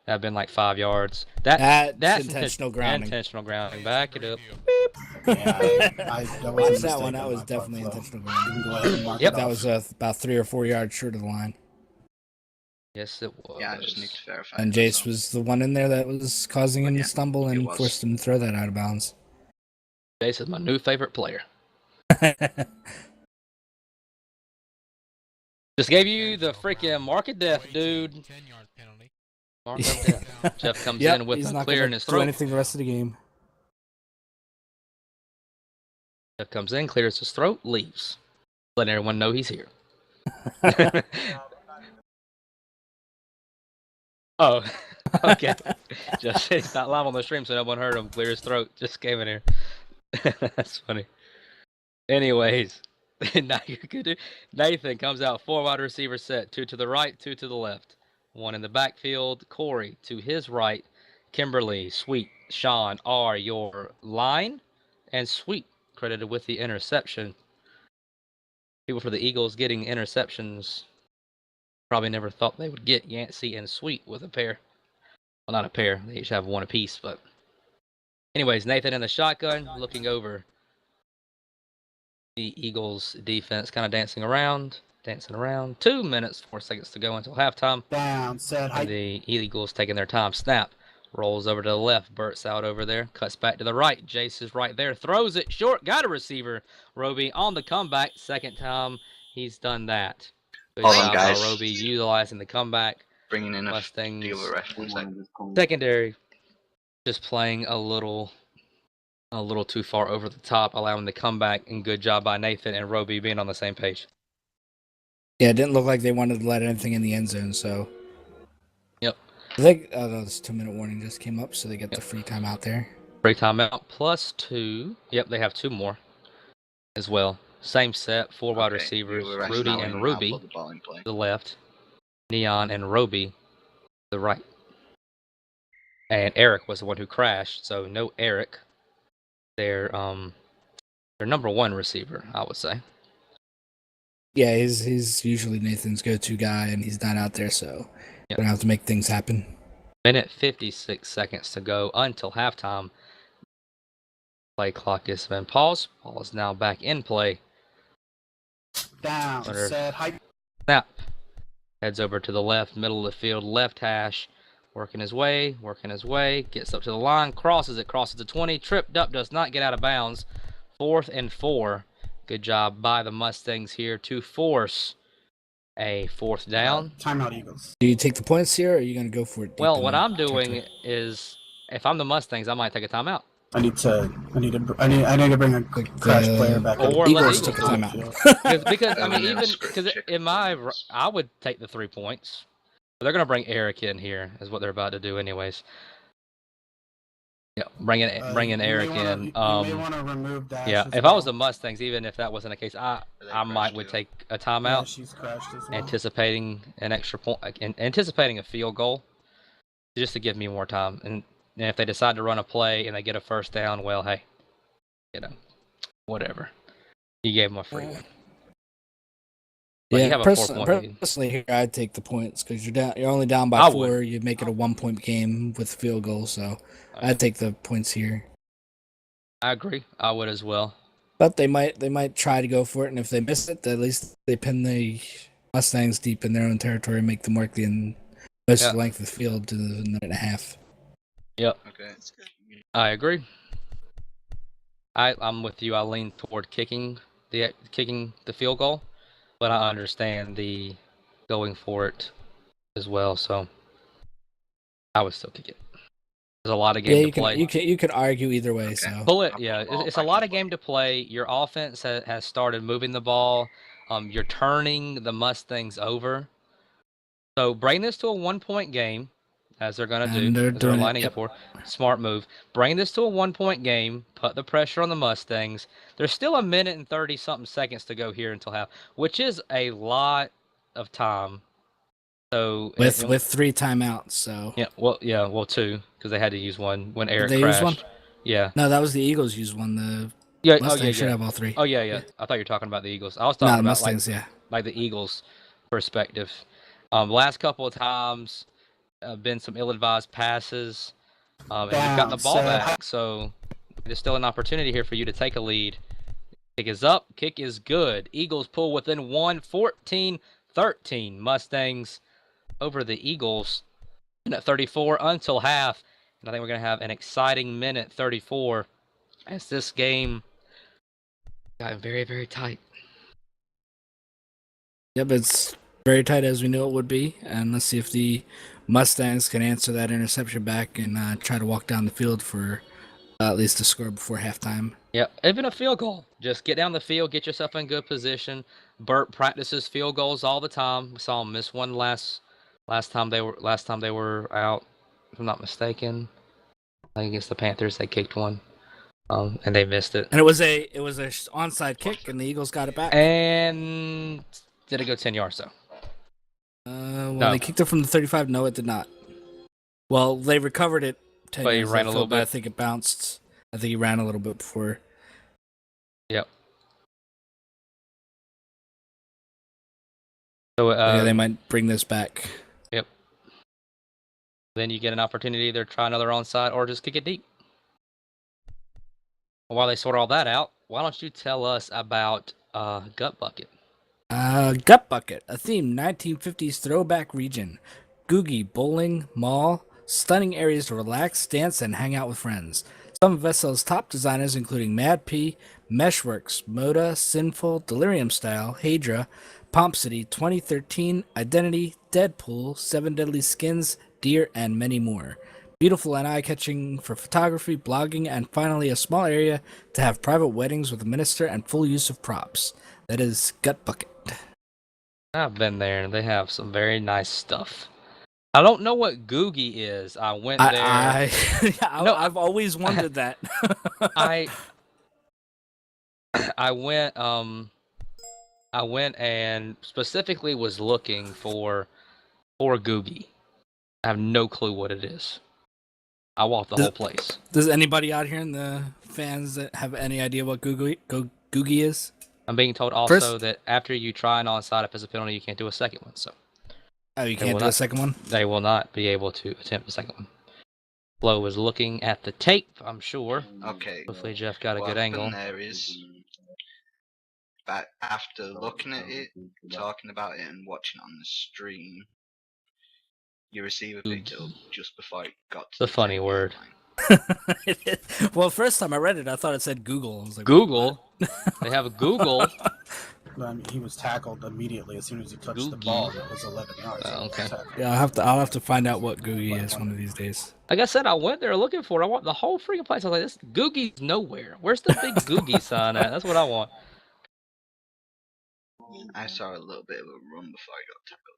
have been like 5 yards. That's intentional grounding. Intentional grounding. Back it up. Yeah, that was Watch a that one. mistake That on was my part, definitely so intentional you grounding. can go ahead and mark Yep. it That off. was about 3 or 4 yards short of the line. Yes, it was. Yeah, I just need to verify. And it Jace myself. was the one in there that was causing him Yeah, to stumble it and was. forced him to throw that out of bounds. Jace is my new favorite player. Just gave you the freaking mark of death, dude. 10-yard penalty. Mark of death. Jeff comes Yep, in with he's a not clear gonna in his do throat. anything the rest of the game. Jeff comes in, clears his throat, leaves. Letting everyone know he's here. Oh, okay. Jeff said he's not live on the stream, so no one heard him clear his throat. Just came in here. That's funny. Anyways, now you're good. Nathan comes out, 4 wide receiver set, 2 to the right, 2 to the left. 1 in the backfield. Corey to his right. Kimberly, Sweet, Sean are your line, and Sweet credited with the interception. People for the Eagles getting interceptions probably never thought they would get Yancey and Sweet with a pair. Well, not a pair. They each have 1 apiece, but anyways, Nathan in the shotgun, looking over the Eagles defense, kind of dancing around. 2 minutes, 4 seconds to go until halftime. Down, set, And hike. the Eagles taking their time. Snap. Rolls over to the left. Burt's out over there. Cuts back to the right. Jace is right there. Throws it short. Got a receiver. Roby on the comeback. Second time he's done that. Good Hold on, job guys. by Roby utilizing the comeback. Bringing in Mustangs the other ref for a second. secondary just playing a little too far over the top, allowing the comeback, and good job by Nathan and Roby being on the same page. Yeah, it didn't look like they wanted to let anything in the end zone, so. Yep. I think this 2-minute warning just came up, so they get the free time out there. Free timeout plus 2. Yep, they have 2 more as well. Same set, 4 wide Okay, receivers, the ref's Rudy now in, and I'll Ruby put the ball in play. to the left, Neon and Roby to the right. And Eric was the one who crashed, so no Eric. Their number 1 receiver, I would say. Yeah, he's usually Nathan's go-to guy, and he's not out there, so Yep. gonna have to make things happen. Minute 56 seconds to go until halftime. Play clock has been paused. Ball is now back in play. Down, Under- set, hike. Snap. Heads over to the left, middle of the field, left hash. Working his way. Gets up to the line, crosses it, crosses the 20. Tripped up, does not get out of bounds. 4th and 4. Good job by the Mustangs here to force a 4th down. Timeout, Eagles. Do you take the points here, or are you gonna go for it? Well, what I'm doing is, if I'm the Mustangs, I might take a timeout. I need to bring a crash player back. Or in. let Eagles the took a Eagles timeout. because I Oh, mean, and then even script because check. I would take the 3 points. But they're gonna bring Eric in here, is what they're about to do, anyways. Yeah, bringing Eric in. You may want to remove Dash. Yeah, as if well. I was the Mustangs, even if that wasn't the case, I might would take a timeout, Yeah, she's crashed as well. anticipating an extra point, anticipating a field goal, just to give me more time. And if they decide to run a play and they get a first down, well, hey, whatever. You gave them a free one. But you Yeah, have a 4-point lead. personally here, I'd take the points because you're only down by I 4. would. You make it a 1-point game with field goal, so I'd take the points here. I agree. I would as well. But they might try to go for it, and if they miss it, at least they pin the Mustangs deep in their own territory and make them work the most of the length of the field to the minute and a half. Yep. Okay. I agree. I'm with you. I lean toward kicking the field goal, but I understand the going for it as well. So I would still kick it. There's a lot of game to play. You can argue either way. Okay. So Pull it. Yeah, it's a lot of game to play. Your offense has started moving the ball. You're turning the Mustangs over. So bring this to a 1-point game, as they're going to do. And they're doing it, lining up for. Smart move. Bring this to a 1-point game. Put the pressure on the Mustangs. There's still a minute and 30-something seconds to go here until half, which is a lot of time. So with 3 timeouts. So yeah, 2 because they had to use one when Eric Did they crashed. use one? Yeah. No, that was the Eagles used one. The Mustangs should have all 3. Oh yeah. I thought you were talking about the Eagles. I was talking about Mustangs, like the Eagles' perspective. Last couple of times, been some ill-advised passes, and you've gotten the ball back. So there's still an opportunity here for you to take a lead. Kick is up. Kick is good. Eagles pull within 1, 14-13. Mustangs over the Eagles at 34 until half. And I think we're going to have an exciting minute 34 as this game got very, very tight. Yep, it's very tight as we knew it would be. And let's see if the Mustangs can answer that interception back and try to walk down the field for at least a score before halftime. Yeah, even a field goal. Just get down the field, get yourself in good position. Burt practices field goals all the time. We saw him miss one last time they were out, if I'm not mistaken. I think against the Panthers they kicked one. And they missed it. And it was a onside kick, and the Eagles got it back. And did it go 10 yards though? They kicked it from the 35. No, it did not. Well, they recovered it 10 But he yards ran a little but I bit. think it bounced. I think he ran a little bit before. Yep. So Yeah, they might bring this back. Yep. Then you get an opportunity to either try another onside or just kick it deep. While they sort all that out, why don't you tell us about Gut Bucket? Gut Bucket, a themed 1950s throwback region. Googie, bowling, mall, stunning areas to relax, dance, and hang out with friends. Some of SL's top designers, including Mad P, Meshworks, Moda, Sinful, Delirium Style, Hadra, Pomp City, 2013, Identity, Deadpool, 7 Deadly Skins, Deer, and many more. Beautiful and eye-catching for photography, blogging, and finally a small area to have private weddings with a minister and full use of props. That is Gut Bucket. I've been there, and they have some very nice stuff. I don't know what Googie is. I went there. No, I've always wondered that. I went and specifically was looking for Googie. I have no clue what it is. I walked the whole place. Does anybody out here in the fans that have any idea what Googie is? I'm being told also that after you try an onside, if it's a penalty, you can't do a second one. So you can't do a second one? They will not be able to attempt a second one. Flo is looking at the tape, I'm sure. Okay. Hopefully Jeff got a What good angle. There is, but after looking at it, talking about it, and watching it on the stream, you receive a picture just before it got to the funny word. Well, first time I read it, I thought it said Google. I was like, Google? They have a Google? He was tackled immediately as soon as he touched the Googie. ball. And it was 11 yards. Oh, okay. Yeah, I'll have to find out what Googie is one of these days. Like I said, I went there looking for it. I want the whole freaking place. I was like, this Googie's nowhere. Where's the big Googie sign at? That's what I want. I saw a little bit of a run before I got tackled.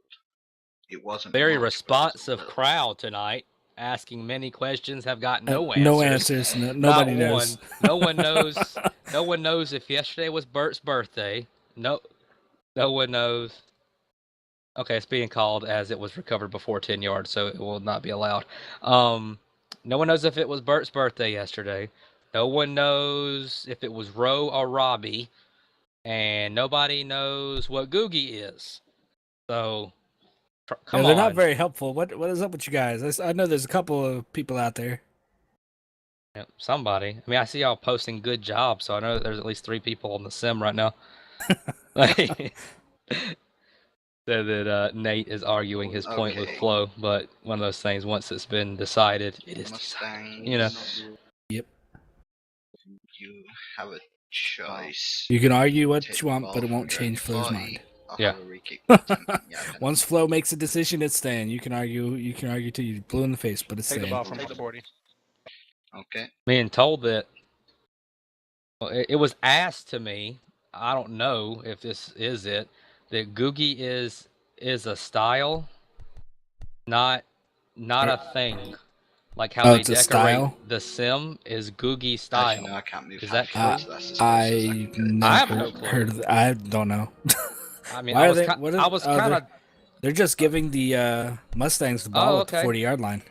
It wasn't Very much, but it was a responsive little. crowd tonight. Asking many questions, have got no answers. No answers. Nobody knows. No one knows. No one knows if yesterday was Bert's birthday. No one knows. Okay, it's being called as it was recovered before 10 yards, so it will not be allowed. No one knows if it was Bert's birthday yesterday. No one knows if it was Roe or Robbie. And nobody knows what Googie is. So, come on. They're not very helpful. What is up with you guys? I know there's a couple of people out there. Yeah, somebody. I mean, I see y'all posting good jobs, so I know that there's at least 3 people on the sim right now. So that Nate is arguing his point with Flo, but one of those things, once it's been decided, it is decided. You know. Yep. You have a choice. You can argue what you want, but it won't change Flo's mind. Yeah. Once Flo makes a decision, it's staying. You can argue till you're blue in the face, but it's Take staying. the ball from the 40. Okay. Being told that, well, it was asked to me, I don't know if this is it, that Googie is a style, not a thing. Like how they it's a decorate style? the sim is Googie style. Actually, no, I can't move Is that half true? feet, so that's as close as I can I've get. I have never no clue. heard of that. I don't know. I mean, Why I are was, they- ki- what are- I was oh, kind of. They're just giving the Mustangs the ball at the okay. 40-yard line.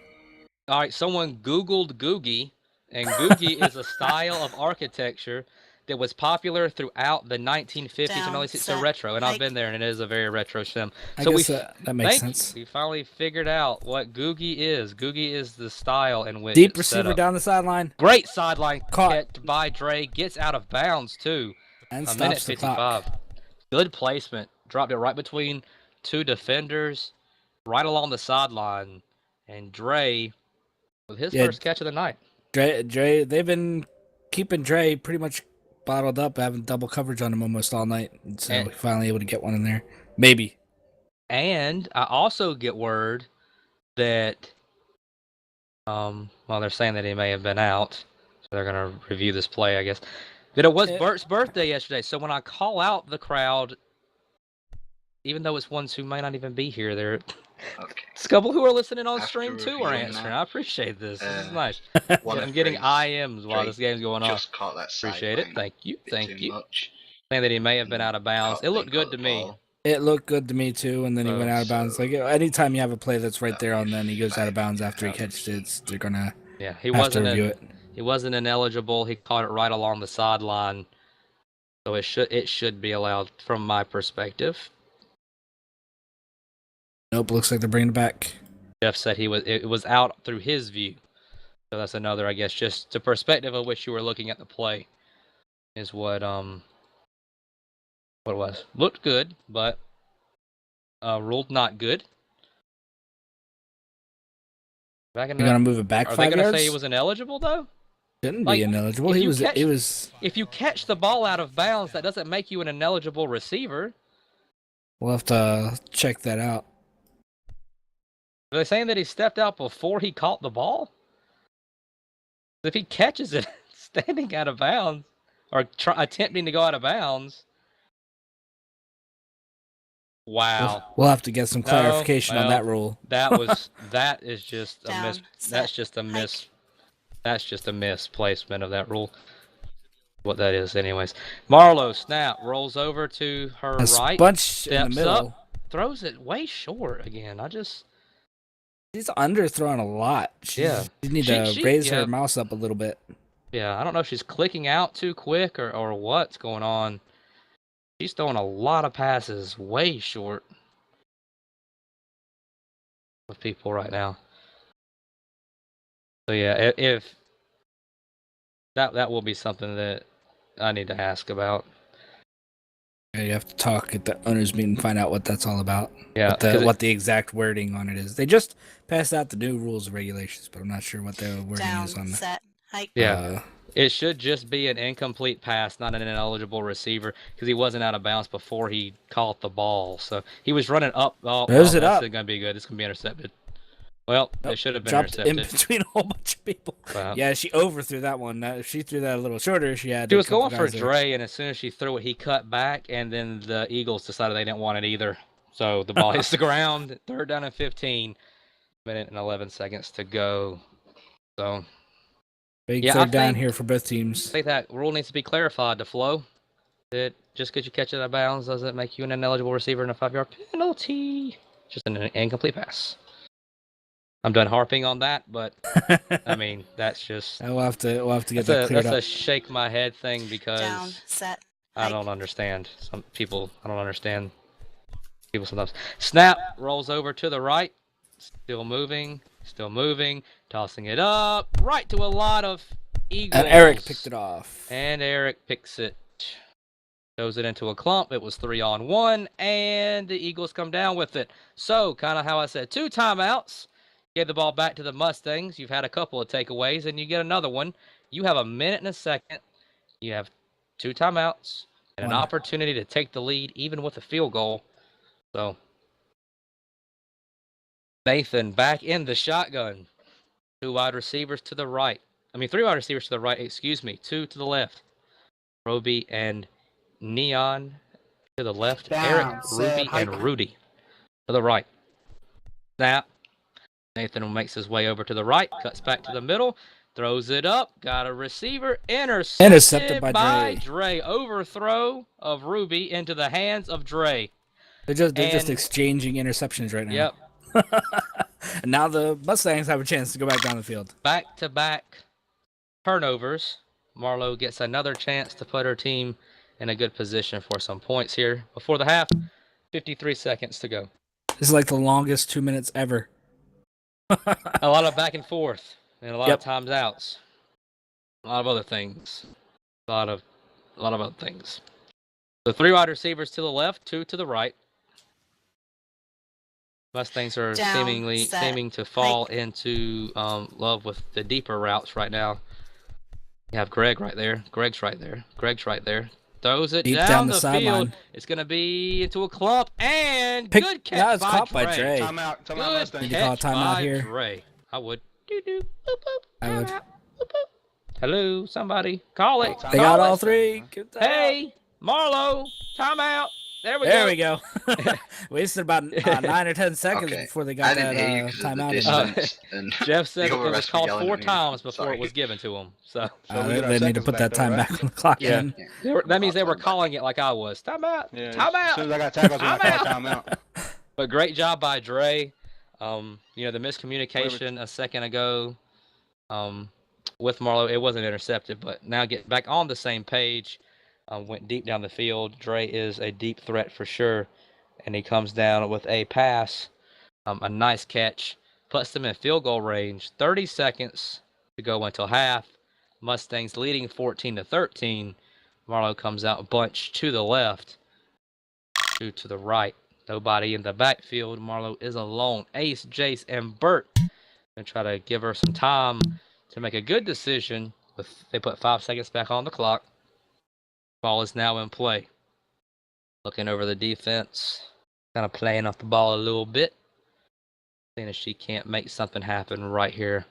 All right, someone Googled Googie, and Googie is a style of architecture that was popular throughout the 1950s. And Down, it's a set, retro, and I've hike. been there, and it is a very retro sim. I So guess that makes sense. We finally figured out what Googie is. Googie is the style in which Deep it's set receiver up. down the sideline Great sideline Caught. catch by Dre. Gets out of bounds, too. and A minute stops the clock. 55. Good placement. Dropped it right between 2 defenders, right along the sideline. And Dre, with his first catch of the night. Dre, they've been keeping Dre pretty much bottled up, having double coverage on him almost all night. And so finally able to get one in there. Maybe. And I also get word that, well, they're saying that he may have been out. So they're going to review this play, I guess. That it was Bert's birthday yesterday. So when I call out the crowd, even though it's ones who may not even be here, there. Okay. There's a couple who are listening on After stream too are reviewing answering. that, I appreciate this. This is nice. One I'm of getting Dre's- IMs while Dre this game's going on. Just caught that Appreciate it. sideline Thank you. a bit Thank too you. much. Saying that he may have been out of bounds. It looked good to me. It looked good to me too, and then he went out of bounds. Like anytime you have a play that's right there on, then he goes out of bounds after he catches it. They're gonna Yeah, he have to review it. He wasn't ineligible. He caught it right along the sideline, so it should be allowed from my perspective. Nope, looks like they're bringing it back. Jeff said it was out through his view, so that's another, I guess, just the perspective of which you were looking at the play is what it was. Looked good, but ruled not good. Back in You're gonna move it back Are 5 they yards? gonna say he was ineligible though? Didn't like, be ineligible. if He you was. catch- It was. If you catch the ball out of bounds, that doesn't make you an ineligible receiver. We'll have to check that out. Are they saying that he stepped out before he caught the ball? If he catches it standing out of bounds or attempting to go out of bounds, wow, We'll have to get some clarification on that rule. that is just a Down, that's just a misplacement of that rule. What that is, anyways. Marlowe snap rolls over to her A right, bunch in the steps middle. up, throws it way short again. She's underthrown a lot. She need to raise her mouse up a little bit. Yeah, I don't know if she's clicking out too quick or what's going on. She's throwing a lot of passes way short of people right now. So yeah, if that will be something that I need to ask about. Yeah, you have to talk at the owners' meeting and find out what that's all about. Yeah, what the exact wording on it is. They just passed out the new rules and regulations, but I'm not sure what the wording is on Down, that. set, hike. Yeah. It should just be an incomplete pass, not an ineligible receiver, because he wasn't out of bounds before he caught the ball. So he was running up. Oh, There's well, it that's up. going to be good. It's going to be intercepted. Well, it should have been Dropped in intercepted. between a whole bunch of people. Wow. Yeah, she overthrew that one. If she threw that a little shorter, she had. She was going for Dre, and as soon as she threw it, he cut back, and then the Eagles decided they didn't want it either. So the ball hits the ground. 3rd down and 15. Minute and 11 seconds to go. So Big yeah, 3rd down here for both teams. I think that rule needs to be clarified to Flo. That just because you catch it out of bounds doesn't make you an ineligible receiver and a 5-yard penalty. Just an incomplete pass. I'm done harping on that, but I mean that's just. We'll have to get that cleared up. That's a shake my head thing because Down, set, I hike. don't understand. Some people I don't understand. People sometimes. Snap rolls over to the right. Still moving, tossing it up, right to a lot of Eagles. And Eric picked it off. And Eric picks it. Throws it into a clump. It was 3-on-1, and the Eagles come down with it. So, kind of how I said, 2 timeouts. Gave the ball back to the Mustangs. You've had a couple of takeaways, and you get another one. You have a minute and a second. You have 2 timeouts and an opportunity to take the lead, even with a field goal. So, Nathan back in the shotgun. 2 wide receivers to the right. 3 wide receivers to the right, 2 to the left. Roby and Neon to the left. Eric, Ruby, and Rudy to the right. Snap. Nathan makes his way over to the right, cuts back to the middle, throws it up, got a receiver, intercepted by Dre. Overthrow of Ruby into the hands of Dre. They're just exchanging interceptions right now. Yep. And now the Mustangs have a chance to go back down the field. Back-to-back turnovers. Marlowe gets another chance to put her team in a good position for some points here. Before the half, 53 seconds to go. This is like the longest 2 minutes ever. A lot of back and forth, and a lot of times outs. A lot of other things. A lot of other things. The 3 wide receivers to the left, 2 to the right. Mustangs are seeming to fall into love with the deeper routes right now. You have Greg right there. Greg's right there. Throws it down the field. It's going to be into a clump, and good catch by Dre. Timeout. Need to call a timeout here. Dre. I would. I would. Hello, somebody. Call it. They got all 3. Hey, Marlowe, timeout. There we go. Wasted about 9 or 10 seconds before they got that timeout. Jeff said it was called 4 times before it was given to him. So they need to put that time back on the clock. Yeah, that means they were calling it like I was. Timeout. Yeah, timeout. As soon as I got tackled, I called timeout. But great job by Dre. The miscommunication a second ago with Marlowe, it wasn't intercepted, but now get back on the same page. Went deep down the field. Dre is a deep threat for sure, and he comes down with a pass, a nice catch, puts them in field goal range. 30 seconds to go until half. Mustangs leading 14-13. Marlowe comes out bunch to the left, 2 to the right. Nobody in the backfield. Marlowe is alone. Ace, Jace, and Bert gonna try to give her some time to make a good decision. They put 5 seconds back on the clock. Ball is now in play. Looking over the defense. Kind of playing off the ball a little bit. Seeing if she can't make something happen right here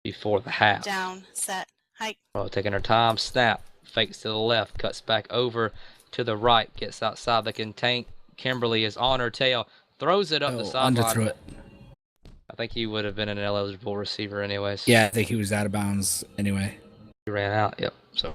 before the half. Down, set, hike. Taking her time. Snap. Fakes to the left. Cuts back over to the right. Gets outside the contain. Kimberly is on her tail. Throws it up the sideline. Underthrew it. I think he would have been an eligible receiver anyways. Yeah, I think he was out of bounds anyway. He ran out. Yep. So.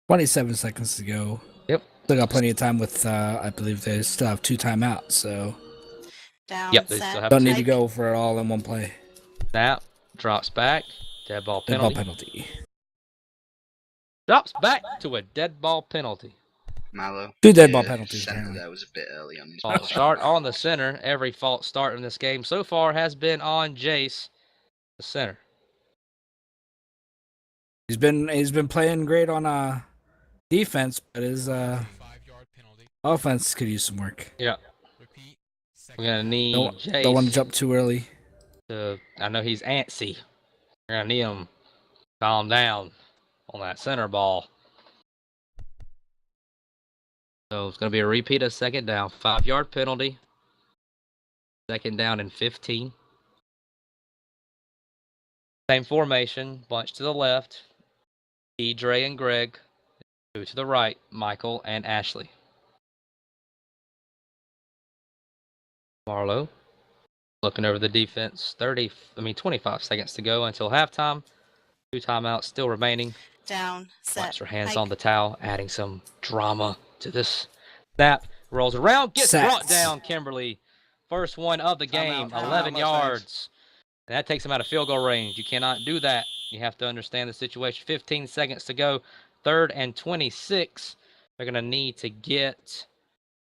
"27 seconds to go." Yep. Still got plenty of time with, I believe they still have 2 timeouts, so. Down, yep, they set, still have don't need to go for it all in one play. Snap. Drops back. Dead ball Dead penalty. ball penalty. Drops back to a dead ball penalty. Mallow. 2 dead ball penalties. Center there was a bit early on his False start on the center. Every false start in this game so far has been on Jace, the center. He's been playing great on defense, but his Offense could use some work. Yeah. We're gonna need Don't want to Jace jump too early. to. I know he's antsy. We're gonna need him to calm down on that center ball. So it's gonna be a repeat of second down, 5-yard penalty. Second down and 15. Same formation, bunch to the left. Dre and Greg. Two to the right, Michael and Ashley. Marlowe looking over the defense. 25 seconds to go until halftime. 2 timeouts still remaining. Down. Set. Slaps her hands hike. on the towel, adding some drama to this. Snap, rolls around, gets brought down, Kimberly. First one of the game, 11 yards. And that takes him out of field goal range. You cannot do that. You have to understand the situation. 15 seconds to go. 3rd and 26. They're going to need to get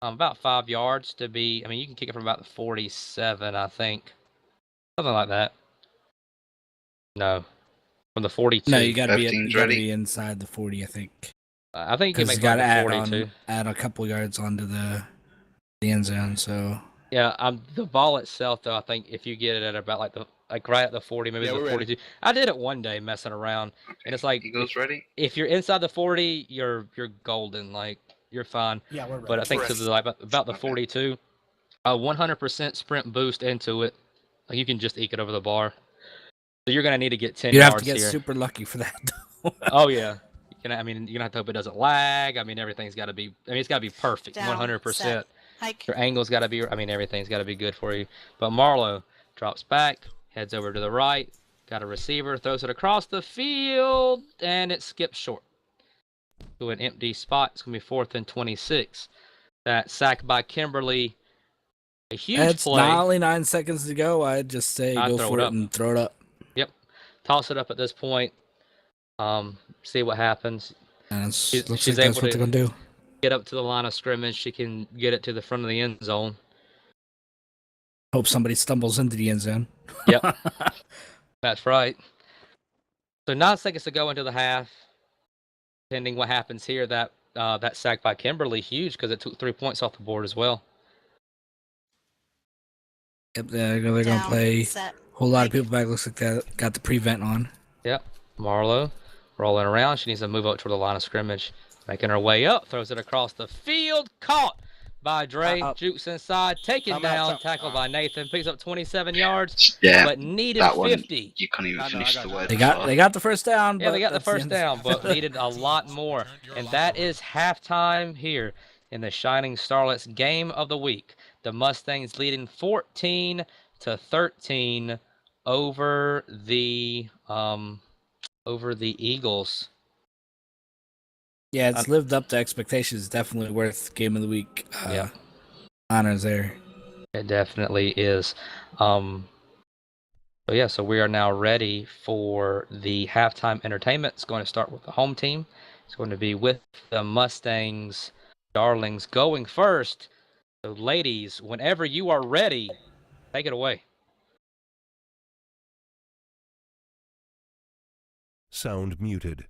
about 5 yards to be. I mean, you can kick it from about the 47, I think. Something like that. No. From the 42. No, you got to Everything's be ready. inside the 40, I think. I think you can Because make you it got like to the 42. add a couple yards onto the end zone. So Yeah, the ball itself, though, I think if you get it at about like right at the 40, maybe the 42. Ready. I did it one day messing around, and it's like Eagles ready? If you're inside the 40, you're golden, like you're fine. Yeah, we're ready. But I think to the about the 42, 100% sprint boost into it, like you can just eke it over the bar. So you're gonna need to get 10 you yards have to get here. super lucky for that. Oh yeah, you're gonna have to hope it doesn't lag. I mean, everything's got to be. I mean, it's got to be perfect, Down, 100%. set, hike. Your angle's got to be. I mean, everything's got to be good for you. But Marlowe drops back, heads over to the right, got a receiver, throws it across the field, and it skips short to an empty spot. It's gonna be 4th and 26. That sack by Kimberly, a huge play. Not only 9 seconds to go. I'd just say go for it and throw it up. Yep, toss it up at this point. See what happens. And she's looks able like that's what they're gonna do. Get up to the line of scrimmage. She can get it to the front of the end zone. Hope somebody stumbles into the end zone. Yep, that's right. So 9 seconds to go into the half. Depending what happens here, that sack by Kimberly, huge because it took 3 points off the board as well. Yep, they're gonna play a whole lot of people back. Looks like that got the prevent on. Yep, Marlowe rolling around. She needs to move up toward the line of scrimmage. Making her way up, throws it across the field. Caught by Dre. Jukes inside, taken down, tackled by Nathan. Picks up 27 yards, but needed 50. You couldn't even finish the word. They got the first down. Yeah, they got the first down, but needed a lot more. And that is halftime here in the Shining Starlets game of the week. The Mustangs leading 14-13 over the Eagles. Yeah, it's lived up to expectations. Definitely worth game of the week. Honors there. It definitely is. So we are now ready for the halftime entertainment. It's going to start with the home team. It's going to be with the Mustangs Darlings going first. So ladies, whenever you are ready, take it away. Sound muted.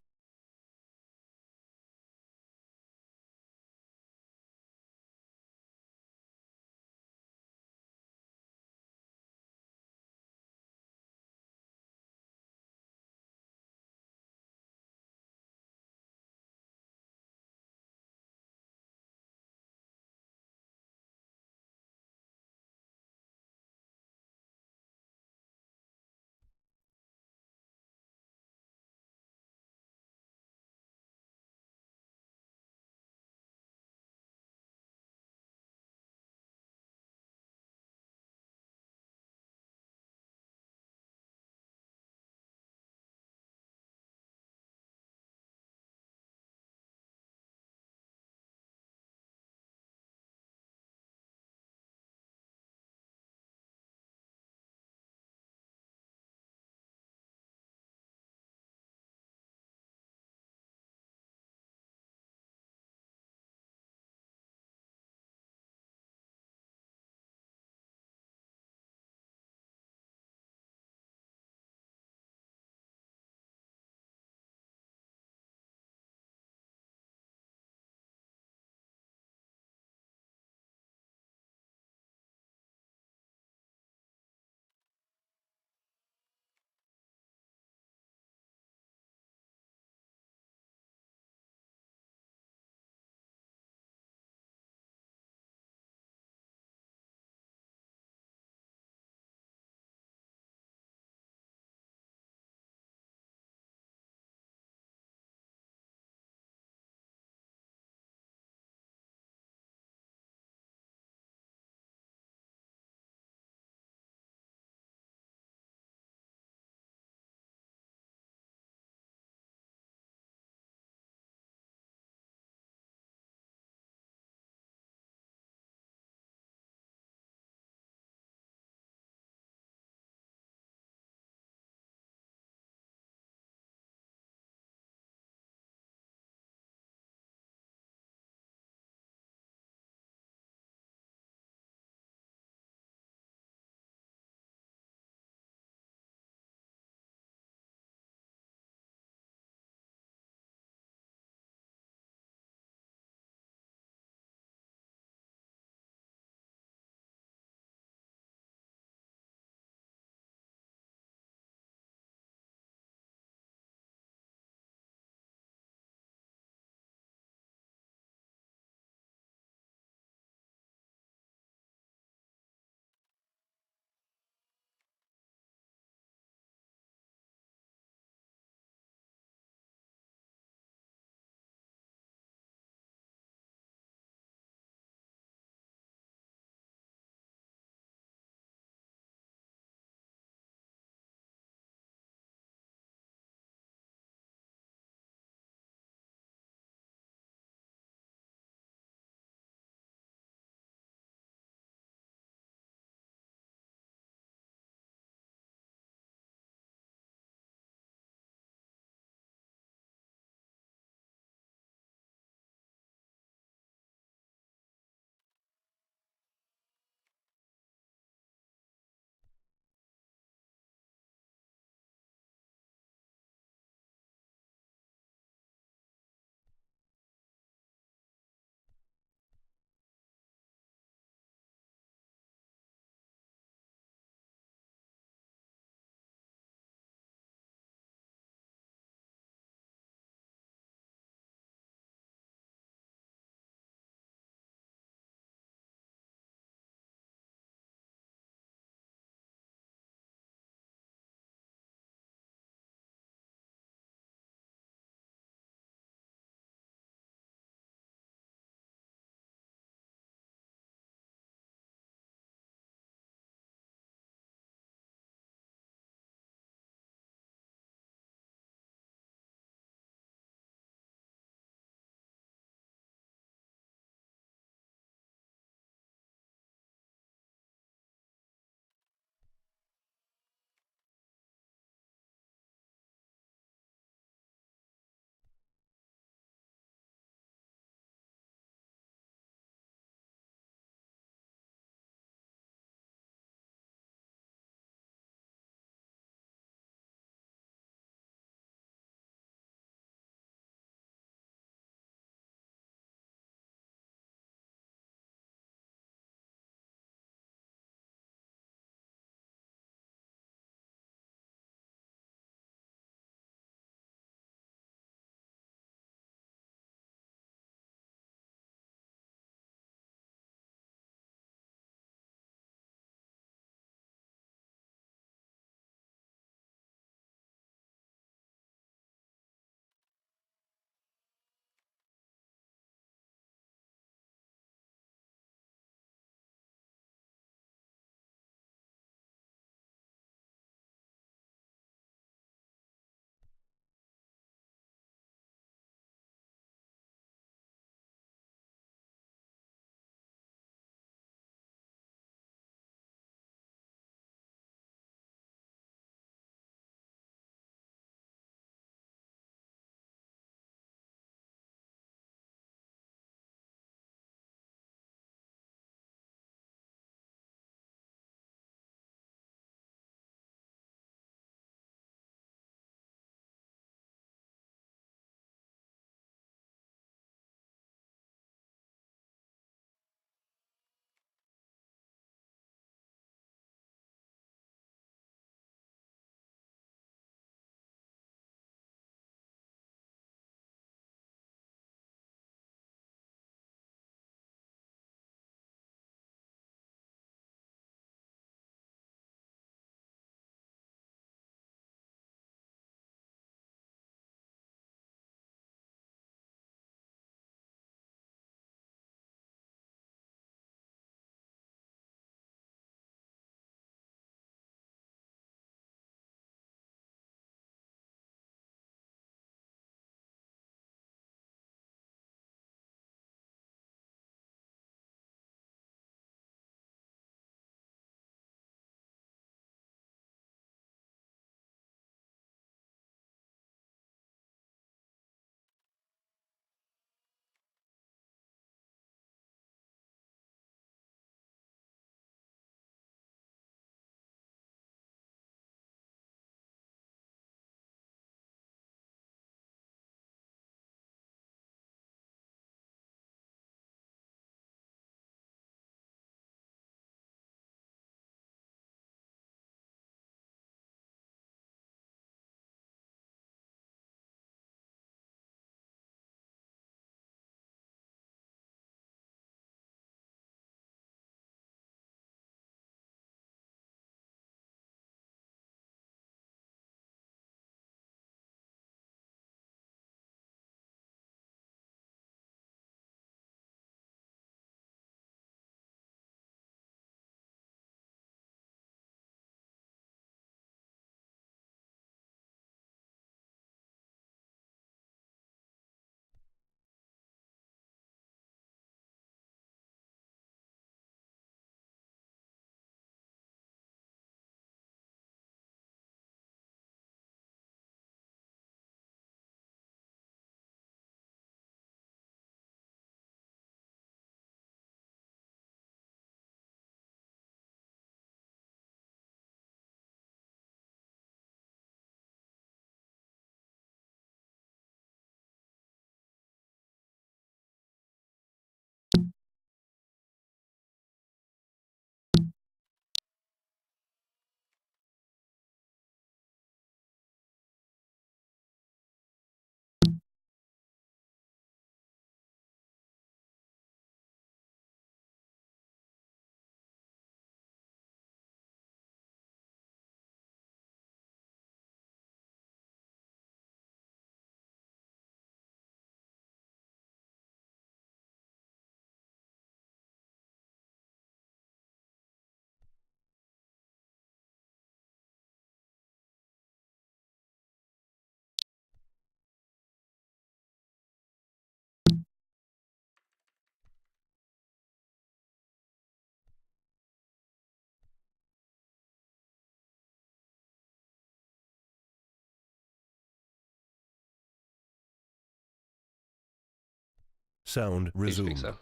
Sound Do you speak resumed. so?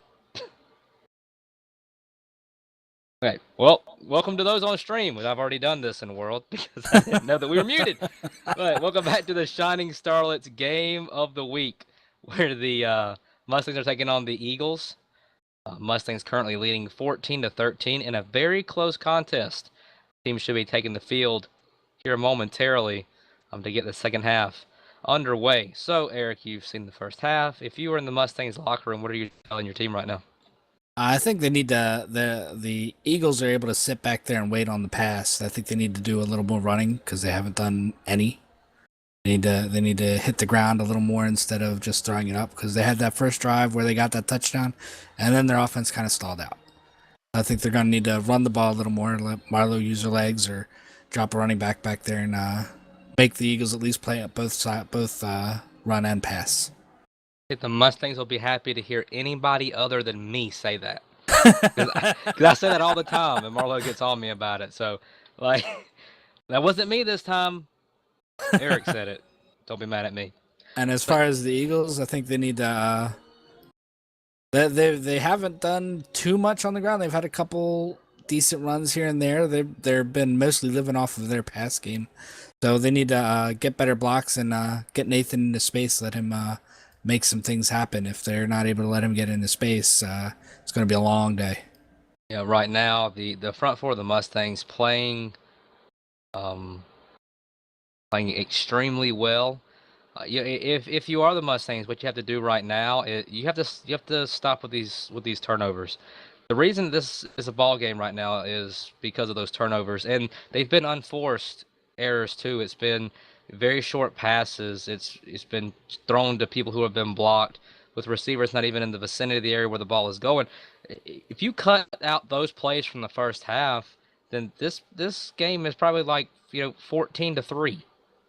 Okay, well, welcome to those on stream. I've already done this in the world because I didn't know that we were muted. But welcome back to the Shining Starlets game of the week, where the Mustangs are taking on the Eagles. Mustangs currently leading 14-13 in a very close contest. Team should be taking the field here momentarily to get the second half underway. So, Eric, you've seen the first half. If you were in the Mustangs locker room, what are you telling your team right now? I think they need to. The Eagles are able to sit back there and wait on the pass. I think they need to do a little more running because they haven't done any. They need to hit the ground a little more instead of just throwing it up because they had that first drive where they got that touchdown, and then their offense kind of stalled out. I think they're going to need to run the ball a little more, let Marlowe use her legs or drop a running back there and make the Eagles at least play at both run and pass. I think the Mustangs will be happy to hear anybody other than me say that. Because I say that all the time, and Marlowe gets on me about it. So, like, that wasn't me this time. Eric said it. Don't be mad at me. And as far as the Eagles, I think they need to. They haven't done too much on the ground. They've had a couple decent runs here and there. They've been mostly living off of their pass game, so they need to get better blocks and get Nathan into space. Let him make some things happen. If they're not able to let him get into space, it's going to be a long day. Yeah, right now the front four of the Mustangs playing extremely well. If you are the Mustangs, what you have to do right now is you have to stop with these turnovers. The reason this is a ball game right now is because of those turnovers, and they've been unforced errors too. It's been very short passes. It's been thrown to people who have been blocked with receivers not even in the vicinity of the area where the ball is going. If you cut out those plays from the first half, then this game is probably like 14-3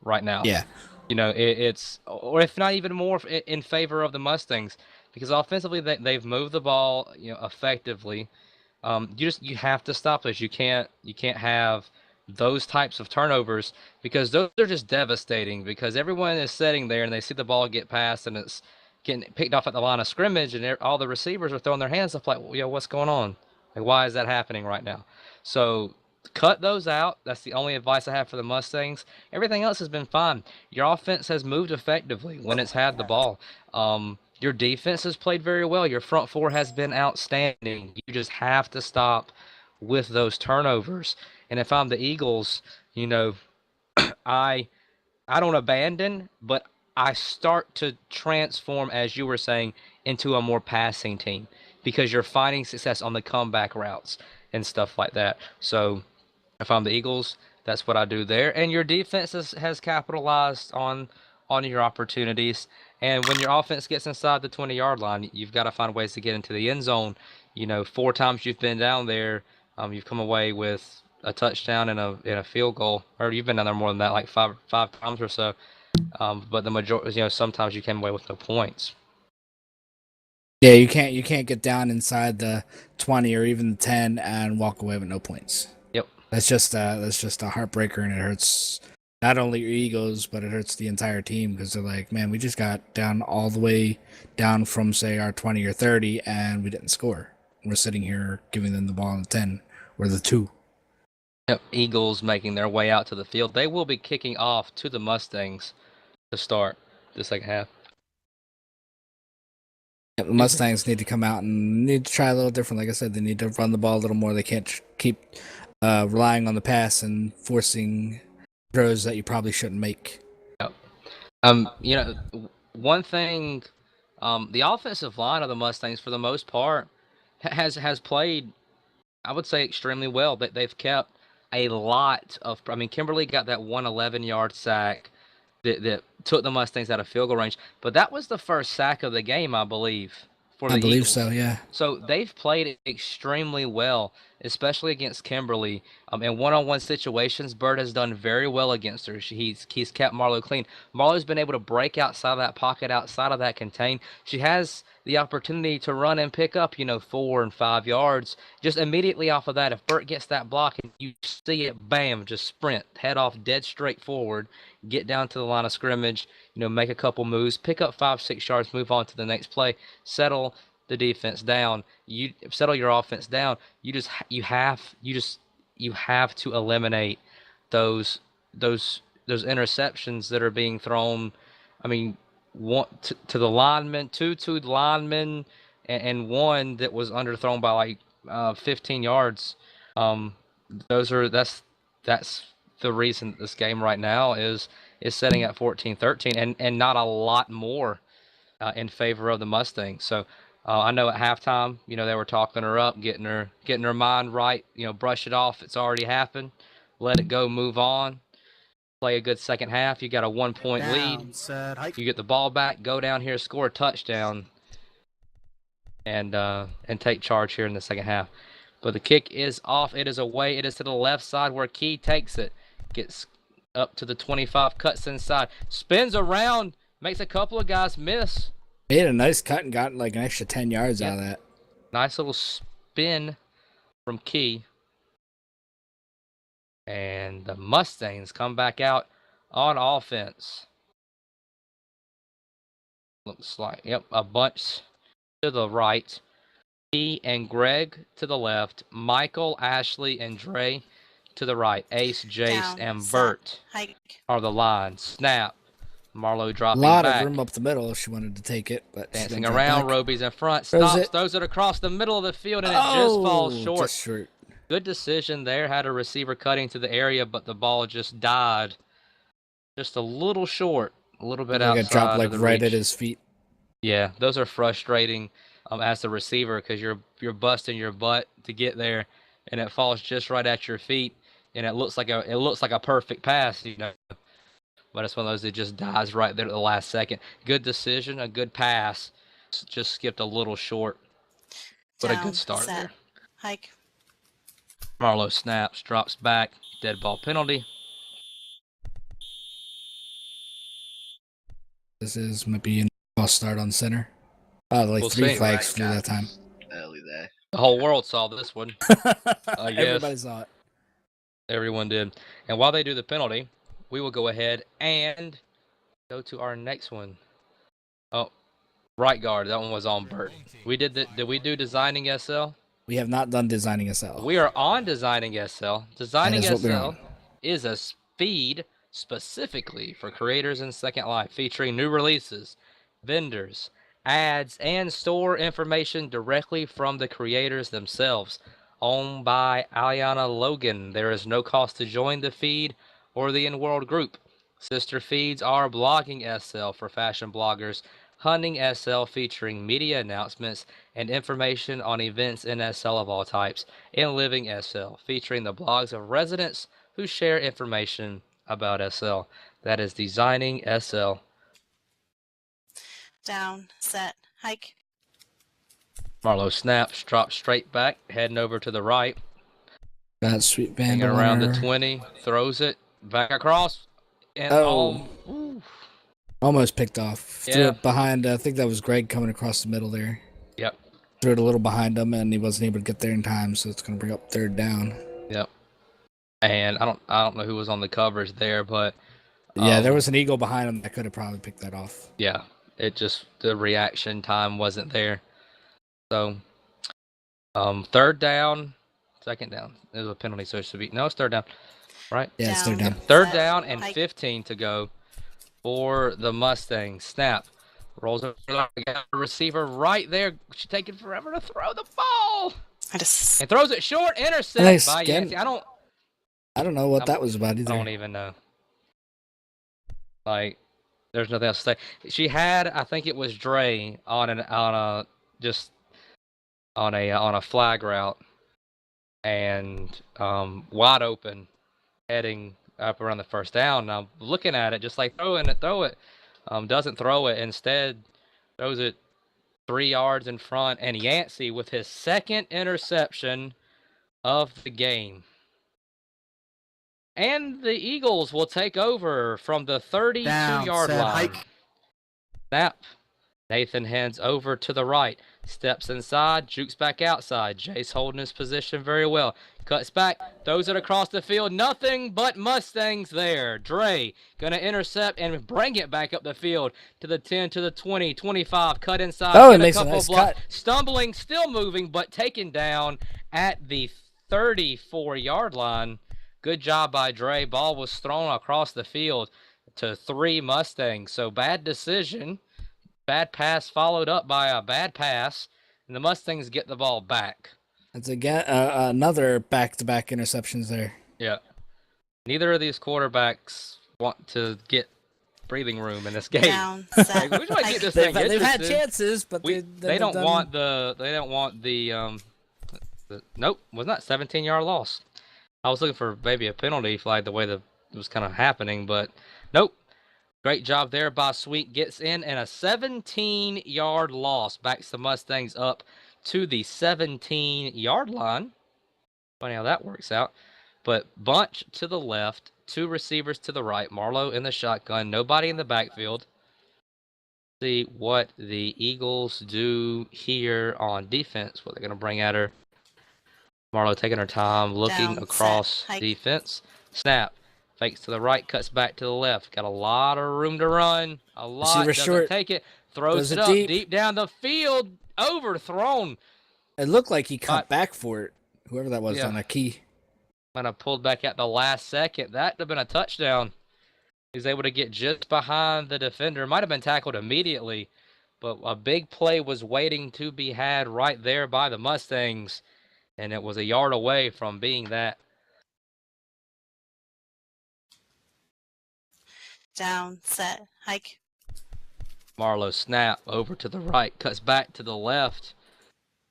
right now. Yeah. It's or if not even more in favor of the Mustangs because offensively they've moved the ball effectively. You have to stop those. You can't have those types of turnovers because those are just devastating because everyone is sitting there and they see the ball get passed and it's getting picked off at the line of scrimmage and all the receivers are throwing their hands up like, well, what's going on? Like, why is that happening right now? So cut those out. That's the only advice I have for the Mustangs. Everything else has been fine. Your offense has moved effectively when it's had the ball. Your defense has played very well. Your front four has been outstanding. You just have to stop with those turnovers. And if I'm the Eagles, I don't abandon, but I start to transform, as you were saying, into a more passing team because you're finding success on the comeback routes and stuff like that. So if I'm the Eagles, that's what I do there. And your defense has capitalized on your opportunities. And when your offense gets inside the 20-yard line, you've got to find ways to get into the end zone. 4 times you've been down there, you've come away with a touchdown and a field goal, or you've been down there more than that, like five times or so. But the majority, sometimes you came away with no points. Yeah, you can't get down inside the 20 or even the 10 and walk away with no points. Yep. That's just a heartbreaker, and it hurts not only your egos, but it hurts the entire team because they're like, man, we just got down all the way down from say our 20 or 30, and we didn't score. We're sitting here giving them the ball on the 10 or the 2. Yep. Eagles making their way out to the field. They will be kicking off to the Mustangs to start the second half. Yeah, the Mustangs need to come out and need to try a little different. Like I said, they need to run the ball a little more. They can't keep relying on the pass and forcing throws that you probably shouldn't make. Yep. One thing, the offensive line of the Mustangs, for the most part, has played, I would say, extremely well. They've kept a lot of. I mean, Kimberly got that 111-yard sack that took the Mustangs out of field goal range, but that was the first sack of the game, I believe, for the I believe Eagles. so, yeah. So they've played it extremely well. especially against Kimberly. In one-on-one situations, Bird has done very well against her. He's kept Marlo clean. Marlo's been able to break outside of that pocket, outside of that contain. She has the opportunity to run and pick up, 4 and 5 yards. Just immediately off of that, if Burt gets that block and you see it, bam, just sprint, head off dead straight forward, get down to the line of scrimmage, make a couple moves, pick up 5-6 yards, move on to the next play, settle the defense down. You settle your offense down. You have to eliminate those interceptions that are being thrown. I mean, one to the lineman, two to the lineman, and one that was underthrown by like 15 yards. That's the reason this game right now is setting at 14-13 and not a lot more in favor of the Mustangs. So I know at halftime, they were talking her up, getting her mind right. Brush it off. It's already happened. Let it go. Move on. Play a good second half. You got a 1-point lead. Set, hike. You get the ball back. Go down here, score a touchdown, and take charge here in the second half. But the kick is off. It is away. It is to the left side where Key takes it. Gets up to the 25, cuts inside, spins around, makes a couple of guys miss. He had a nice cut and got like an extra 10 yards out of that. Nice little spin from Key. And the Mustangs come back out on offense. Looks like, a bunch to the right. Key and Greg to the left. Michael, Ashley, and Dre to the right. Ace, Jace, Down, and set, Bert hike. are the line. Snap. Marlo A dropping lot back. of room up the middle if she wanted to take it, but Dancing around, Roby's in front, stops, throws it across the middle of the field, and it just falls short. Just short. Good decision there. Had a receiver cutting to the area, but the ball just died. Just a little short, a little bit outside. It dropped like of the right reach. at his feet. Yeah, those are frustrating as the receiver because you're busting your butt to get there, and it falls just right at your feet, and it looks like a perfect pass, But it's one of those that just dies right there at the last second. Good decision, a good pass. Just skipped a little short, but a good start there. Hike. Marlo snaps, drops back, dead ball penalty. This is might be a false start on center. Like We'll 3 see. flags through that time. Early there. The whole world saw this one. I guess. Everybody saw it. Everyone did. And while they do the penalty, we will go ahead and go to our next one. Oh, right guard. That one was on Bert. Did we do designing SL? We have not done designing SL. We are on designing SL. Designing That is what we're SL on. is a feed specifically for creators in Second Life, featuring new releases, vendors, ads, and store information directly from the creators themselves. Owned by Aliana Logan. There is no cost to join the feed or the in-world group. Sister feeds are Blogging SL for fashion bloggers, Hunting SL featuring media announcements and information on events in SL of all types, and Living SL featuring the blogs of residents who share information about SL. That is Designing SL. Down, set, hike. Marlo snaps, drops straight back, heading over to the right. Got sweet band Hanging around the 20, throws it back across, and almost picked off. Yeah. Threw it behind. I think that was Greg coming across the middle there. Yep. Threw it a little behind him, and he wasn't able to get there in time, so it's going to bring up third down. Yep. And I don't know who was on the covers there, but yeah, there was an eagle behind him that could have probably picked that off. Yeah, the reaction time wasn't there. So, third down, second down. There's a penalty, so it should be it's third down, right? Yeah, it's third down. Third down and 15 to go for the Mustangs. Snap, rolls over the receiver right there. She's taking forever to throw the ball. And throws it short, intercept by Yancey. I don't know what that was about either. I don't even know. Like, there's nothing else to say. She had, I think it was Dre on a flag route, and wide open, heading up around the first down. Now looking at it, just like throw it. Doesn't throw it. Instead, throws it 3 yards in front. And Yancey with his second interception of the game. And the Eagles will take over from the 32-yard line. Hike. Snap. Nathan hands over to the right. Steps inside. Jukes back outside. Jace holding his position very well. Cuts back. Throws it across the field. Nothing but Mustangs there. Dre going to intercept and bring it back up the field to the 10, to the 20, 25. Cut inside. Oh, Get it makes a nice cut. Stumbling, still moving, but taken down at the 34-yard line. Good job by Dre. Ball was thrown across the field to 3 Mustangs. So bad decision. Bad pass followed up by a bad pass, and the Mustangs get the ball back. That's again another back-to-back interceptions there. Yeah. Neither of these quarterbacks want to get breathing room in this game. Down, set, We might get this They've, thing they've had interesting. chances, but They don't want the nope, was not 17-yard loss. I was looking for maybe a penalty flag the way that it was kind of happening, but nope. Great job there by Sweet. Gets in and a 17-yard loss. Backs the Mustangs up to the 17-yard line. Funny how that works out. But bunch to the left, 2 receivers to the right. Marlowe in the shotgun. Nobody in the backfield. See what the Eagles do here on defense. What they're going to bring at her. Marlowe taking her time, looking Down, across set, hike. defense. Snap. Fakes to the right, cuts back to the left. Got a lot of room to run. A lot. Receiver Doesn't short. take it. Throws it up deep down the field. Overthrown. It looked like he cut back for it. Whoever that was Yeah. on that key. Kind of pulled back at the last second. That would have been a touchdown. He was able to get just behind the defender. Might have been tackled immediately, but a big play was waiting to be had right there by the Mustangs, and it was a yard away from being that. down, set, hike. Marlowe snap over to the right, cuts back to the left.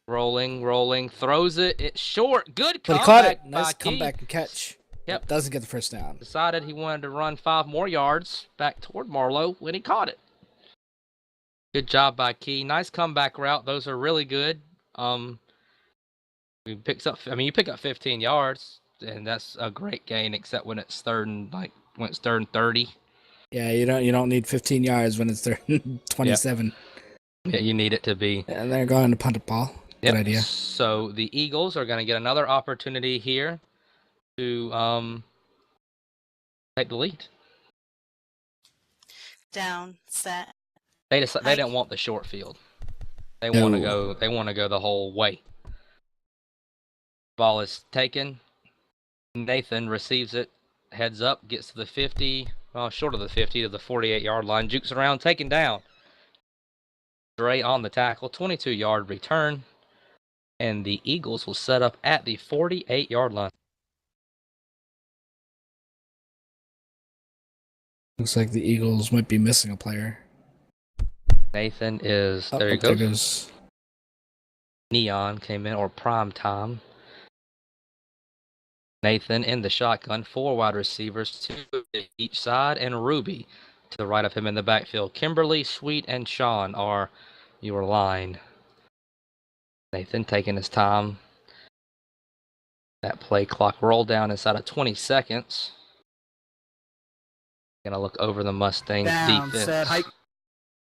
Rolling, throws it. It's short. Good But comeback he caught it. by Nice Key. comeback and catch. Yep. Doesn't get the first down. Decided he wanted to run 5 more yards back toward Marlowe when he caught it. Good job by Key. Nice comeback route. Those are really good. You pick up 15 yards, and that's a great gain, except when it's third and 30. Yeah, you don't need 15 yards when it's third and 27. Yeah, you need it to be. And they're going to punt the ball. Good idea. So the Eagles are going to get another opportunity here to take the lead. Down, set. They didn't want the short field. They want to go. They want to go the whole way. Ball is taken. Nathan receives it, heads up, gets to the 50, short of the 50 to the 48-yard line, jukes around, taken down. Dre on the tackle, 22-yard return, and the Eagles will set up at the 48-yard line. Looks like the Eagles might be missing a player. Nathan is there. He goes. Neon came in, or prime time. Nathan in the shotgun, 4 wide receivers, 2 to each side, and Ruby to the right of him in the backfield. Kimberly, Sweet, and Sean are your line. Nathan taking his time. That play clock rolled down inside of 20 seconds. Gonna look over the Mustangs defense. Set, hike.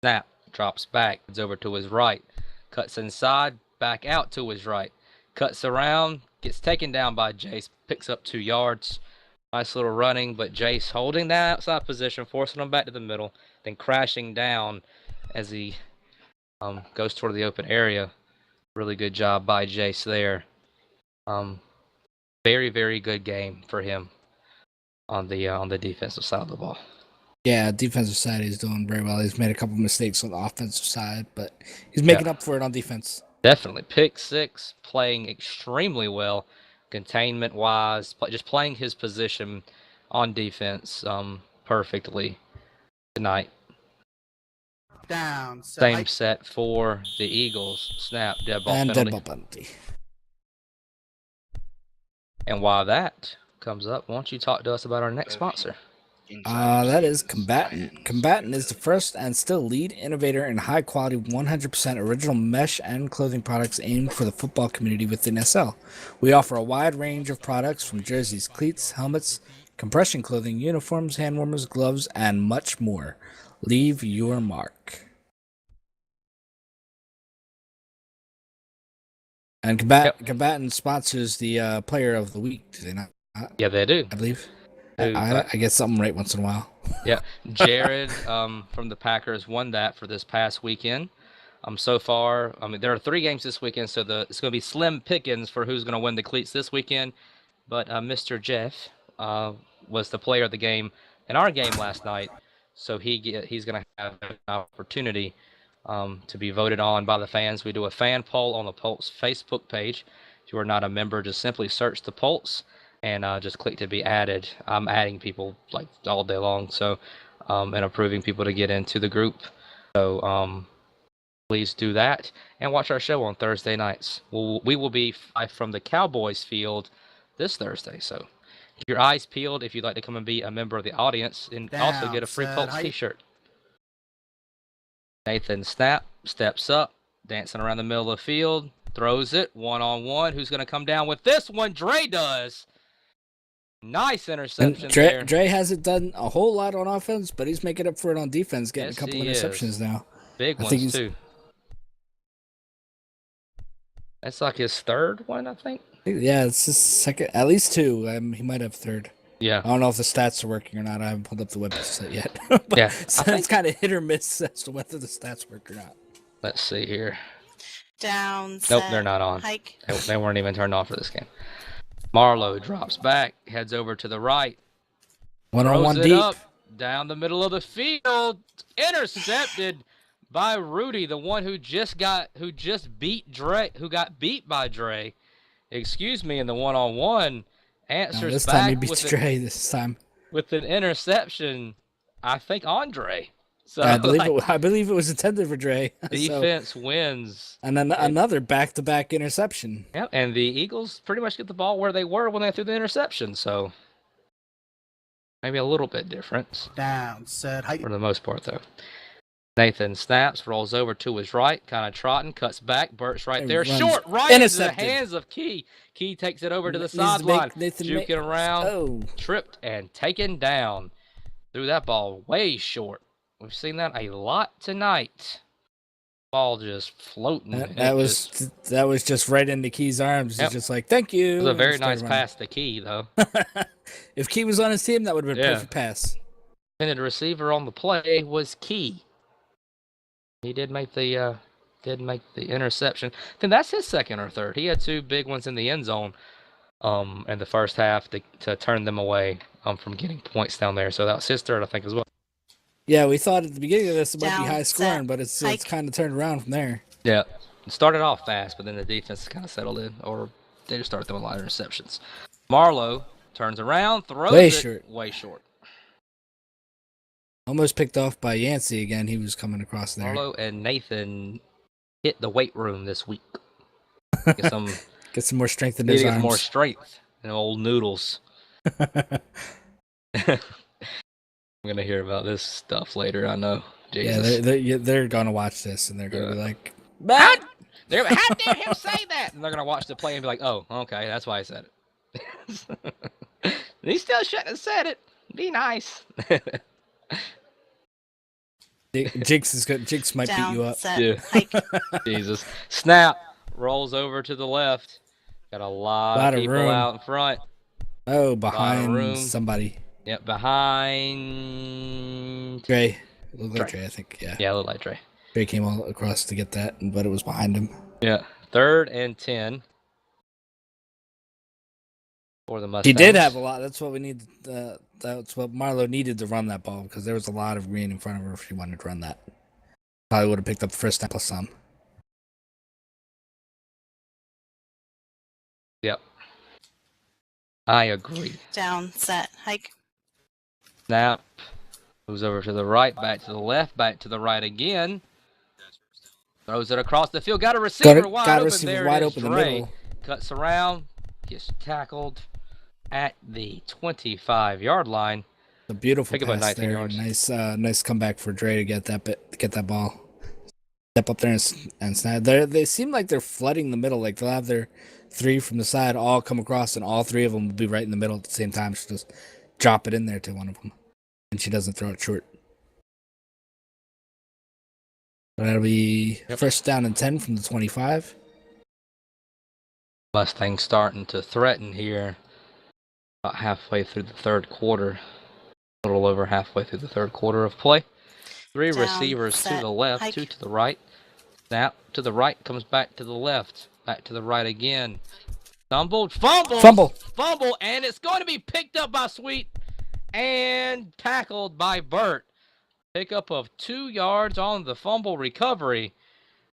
Snap, drops back, it's over to his right. Cuts inside, back out to his right. Cuts around, gets taken down by Jace, picks up 2 yards. Nice little running, but Jace holding that outside position, forcing him back to the middle, then crashing down as he goes toward the open area. Really good job by Jace there. Very, very good game for him on the defensive side of the ball. Yeah, defensive side he's doing very well. He's made a couple mistakes on the offensive side, but he's making up for it on defense. Definitely. Pick 6, playing extremely well, containment-wise, just playing his position on defense perfectly tonight. Down. Same set for the Eagles. Snap, dead ball And penalty. dead ball penalty. And while that comes up, why don't you talk to us about our next sponsor? inside That is tight Combatant. ends. Combatant is the first and still lead innovator in high-quality 100% original mesh and clothing products aimed for the football community within SL. We offer a wide range of products from jerseys, cleats, helmets, compression clothing, uniforms, hand warmers, gloves, and much more. Leave your mark. And Combatant sponsors the Player of the Week, do they not? Yeah, they do. I believe. Who, I get something right once in a while. Yeah, Jared from the Packers won that for this past weekend. So far, I mean, there are 3 games this weekend, so it's going to be slim pickings for who's going to win the cleats this weekend. But Mr. Jeff was the player of the game in our game last night, so he's going to have an opportunity to be voted on by the fans. We do a fan poll on the Pulse Facebook page. If you are not a member, just simply search the Pulse and just click to be added. I'm adding people like all day long, so and approving people to get into the group. So please do that and watch our show on Thursday nights. We will be live from the Cowboys field this Thursday. So keep your eyes peeled if you'd like to come and be a member of the audience and also get a free Pulse t-shirt. Nathan Snap steps up, dancing around the middle of the field, throws it one-on-one. Who's going to come down with this one? Dre does. Nice interception there. Dre hasn't done a whole lot on offense, but he's making up for it on defense, getting Yes, a couple he interceptions is. now. Big ones, too. That's like his 3rd one, I think. Yeah, it's his second, at least 2. He might have 3rd. Yeah. I don't know if the stats are working or not. I haven't pulled up the website yet. But yeah. it's kind of hit or miss as to whether the stats work or not. Let's see here. Down, set, Nope, they're not on. hike. They weren't even turned on for this game. Marlowe drops back, heads over to the right. One-on-one Throws it deep. up, down the middle of the field. Intercepted by Rudy, the one who got beat by Dre. Excuse me, in the one-on-one. Answers this back time he beats Dre this time. With an interception, I think, on Dre. So I believe it was intended for Dre. Defense wins. And then another back-to-back interception. Yeah, and the Eagles pretty much get the ball where they were when they threw the interception, so maybe a little bit different. Down, set, hike. For the most part, though. Nathan snaps, rolls over to his right, kind of trotting, cuts back. Burt's right there. Short right into the hands of Key. Key takes it over to the sideline. Juking around, tripped, and taken down. Threw that ball way short. We've seen that a lot tonight. Ball just floating. That was just right into Key's arms. Yep. He's just like, thank you. It was a very nice pass to Key, though. If Key was on his team, that would have been a perfect pass. Intended receiver on the play was Key. He did make the interception. Then that's his 2nd or 3rd. He had 2 big ones in the end zone in the first half to turn them away from getting points down there. So that was his 3rd, I think, as well. Yeah, we thought at the beginning of this it might be high scoring, but it's kind of turned around from there. Yeah, it started off fast, but then the defense kind of settled in, or they just started throwing a lot of interceptions. Marlowe turns around, throws way short. Almost picked off by Yancey again. He was coming across there. Marlowe and Nathan hit the weight room this week. Get some more strength in his arms. Get more strength in old noodles. I'm gonna hear about this stuff later. I know. Jesus. Yeah, they're gonna watch this and they're gonna be like, how dare him say that? And they're gonna watch the play and be like, oh, okay, that's why I said it. He still shouldn't have said it. Be nice. Jinx might beat you up. Jesus. Snap. Rolls over to the left. Got a lot of people out in front. Oh, behind somebody. Yep, behind Dre. It looked like Dre, I think. Yeah, it looked like Dre. Dre came all across to get that, but it was behind him. Yeah. 3rd and 10. For the Mustangs. He did have a lot. That's what we needed. That's what Marlowe needed to run that ball because there was a lot of green in front of her if she wanted to run that. Probably would have picked up the first down plus some. Yep. I agree. Down, set, hike. Snap. Moves over to the right, back to the left, back to the right again. Throws it across the field. Got a receiver wide open. There it is. Dre cuts around, gets tackled at the 25-yard line. A beautiful Pick up a pass 19 there. yards. Nice comeback for Dre to get that ball. Step up there and snap. They seem like they're flooding the middle. Like they'll have their 3 from the side all come across, and all 3 of them will be right in the middle at the same time. She'll just drop it in there to one of them, and she doesn't throw it short. So that'll be first down and 10 from the 25. Mustangs starting to threaten here. About halfway through the third quarter. A little over halfway through the third quarter of play. 3 Down, receivers set, to the left, hike. 2 to the right. Snap to the right, comes back to the left. Back to the right again. Fumble, and it's going to be picked up by Sweet and tackled by Burt. Pickup of 2 yards on the fumble recovery.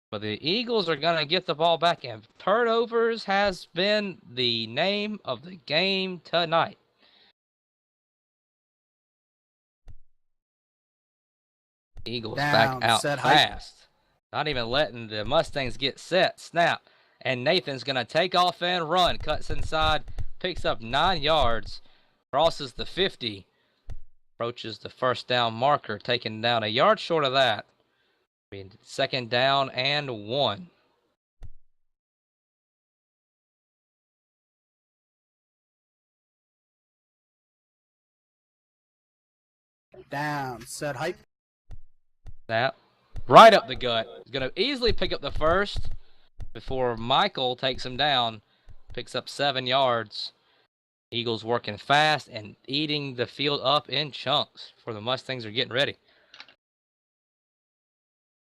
But the Eagles are going to get the ball back, and turnovers has been the name of the game tonight. Eagles back out fast. Not even letting the Mustangs get set. Snap. And Nathan's going to take off and run. Cuts inside. Picks up 9 yards. Crosses the 50. Approaches the first down marker. Taken down a yard short of that. Second down and 1. Down, set, hike. Snap. Right up the gut. He's going to easily pick up the first before Michael takes him down. Picks up 7 yards. Eagles working fast and eating the field up in chunks for the Mustangs are getting ready.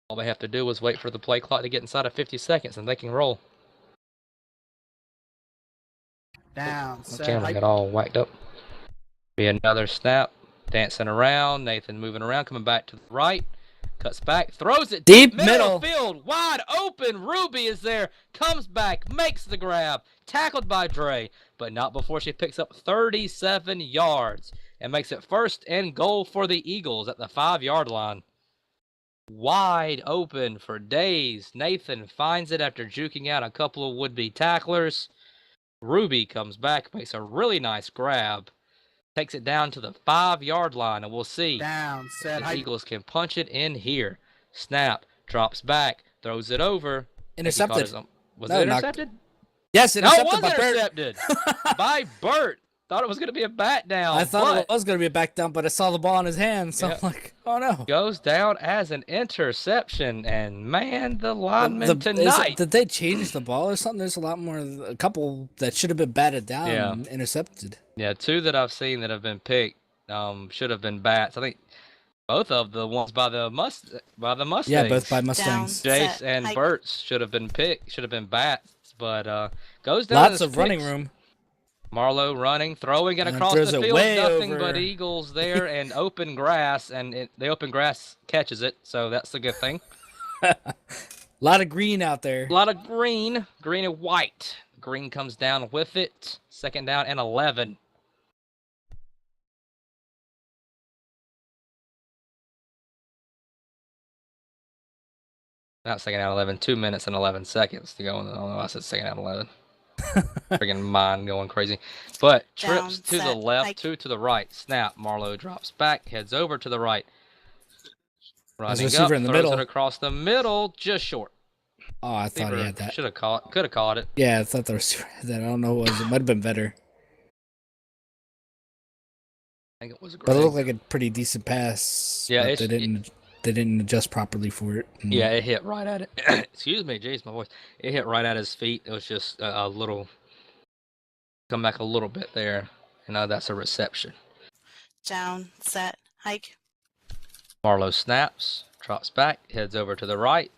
All they have to do is wait for the play clock to get inside of 50 seconds and they can roll. Down, The set, camera hike. got all whacked up. Be another snap. Dancing around. Nathan moving around, coming back to the right. Cuts back, throws it Deep middle middle. field, wide open. Ruby is there, comes back, makes the grab, tackled by Dre, but not before she picks up 37 yards and makes it first and goal for the Eagles at the 5-yard line. Wide open for days. Nathan finds it after juking out a couple of would-be tacklers. Ruby comes back, makes a really nice grab. Takes it down to the 5-yard line, and we'll see Down, set, the hike. Eagles can punch it in here. Snap, drops back, throws it over. Intercepted. Was No, it knocked- intercepted? Yes, No, it intercepted was by Burt. intercepted by Burt. Thought it was going to be a bat down. I thought but it was going to be a back down, but I saw the ball in his hand, so Yeah. I'm like, oh no. goes down as an interception, and man, the lineman tonight. Did they change the ball or something? There's a couple that should have been batted down and intercepted. Yeah, 2 that I've seen that have been picked should have been bats. I think both of the ones by the Mustangs. Yeah, both by Mustangs. Down. Jace Set, and hike. Burt's should have been picked, should have been bats, but goes down. Lots as of running picks. room. Marlowe running, throwing it And across throws the it field. way Nothing over. but Eagles there and open grass, and the open grass catches it, so that's a good thing. A lot of green out there. A lot of green and white. Green comes down with it. Second down and 11. Not second down 11, 2 minutes and 11 seconds to go. I don't know, I said second down 11. Friggin' mind going crazy. But trips Down, to the set, left, hike. 2 to the right. Snap. Marlowe drops back, heads over to the right. Running receiver up, in the throws middle. it across the middle, just short. Oh, I thought he had that. Should have caught, could have caught it. Yeah, I thought the receiver had that. I don't know what it was. It might have been better. I think it was a But it great. looked like a pretty decent pass. Yeah, but it's- they didn't adjust properly for it. And Yeah, it hit right at it. Excuse me, jeez, my voice. It hit right at his feet. It was just a little, come back a little bit there. That's a reception. Down, set, hike. Marlowe snaps, drops back, heads over to the right.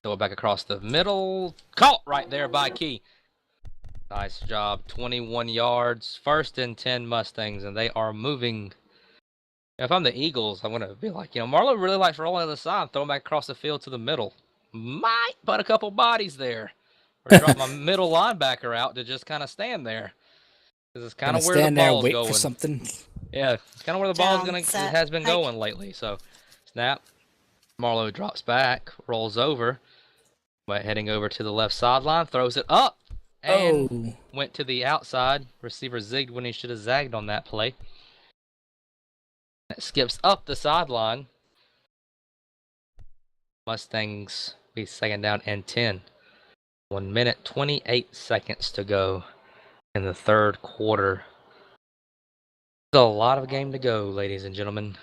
Throw it back across the middle. Caught right there by Key. Nice job. 21 yards. First and 10 Mustangs, and they are moving. If I'm the Eagles, I'm going to be like, Marlowe really likes rolling to the side, throwing back across the field to the middle. Might put a couple bodies there. Or drop my middle linebacker out to just kind of stand there. Because it's kind gonna of where the stand there, ball's wait going. for something. Yeah, it's kind of where the ball's Down, going to, set, has been hike. going lately. So, snap. Marlowe drops back, rolls over. But heading over to the left sideline, throws it up. And Oh, went to the outside. Receiver zigged when he should have zagged on that play. That skips up the sideline. Mustangs be second down and 10. 1 minute, 28 seconds to go in the third quarter. There's a lot of game to go, ladies and gentlemen.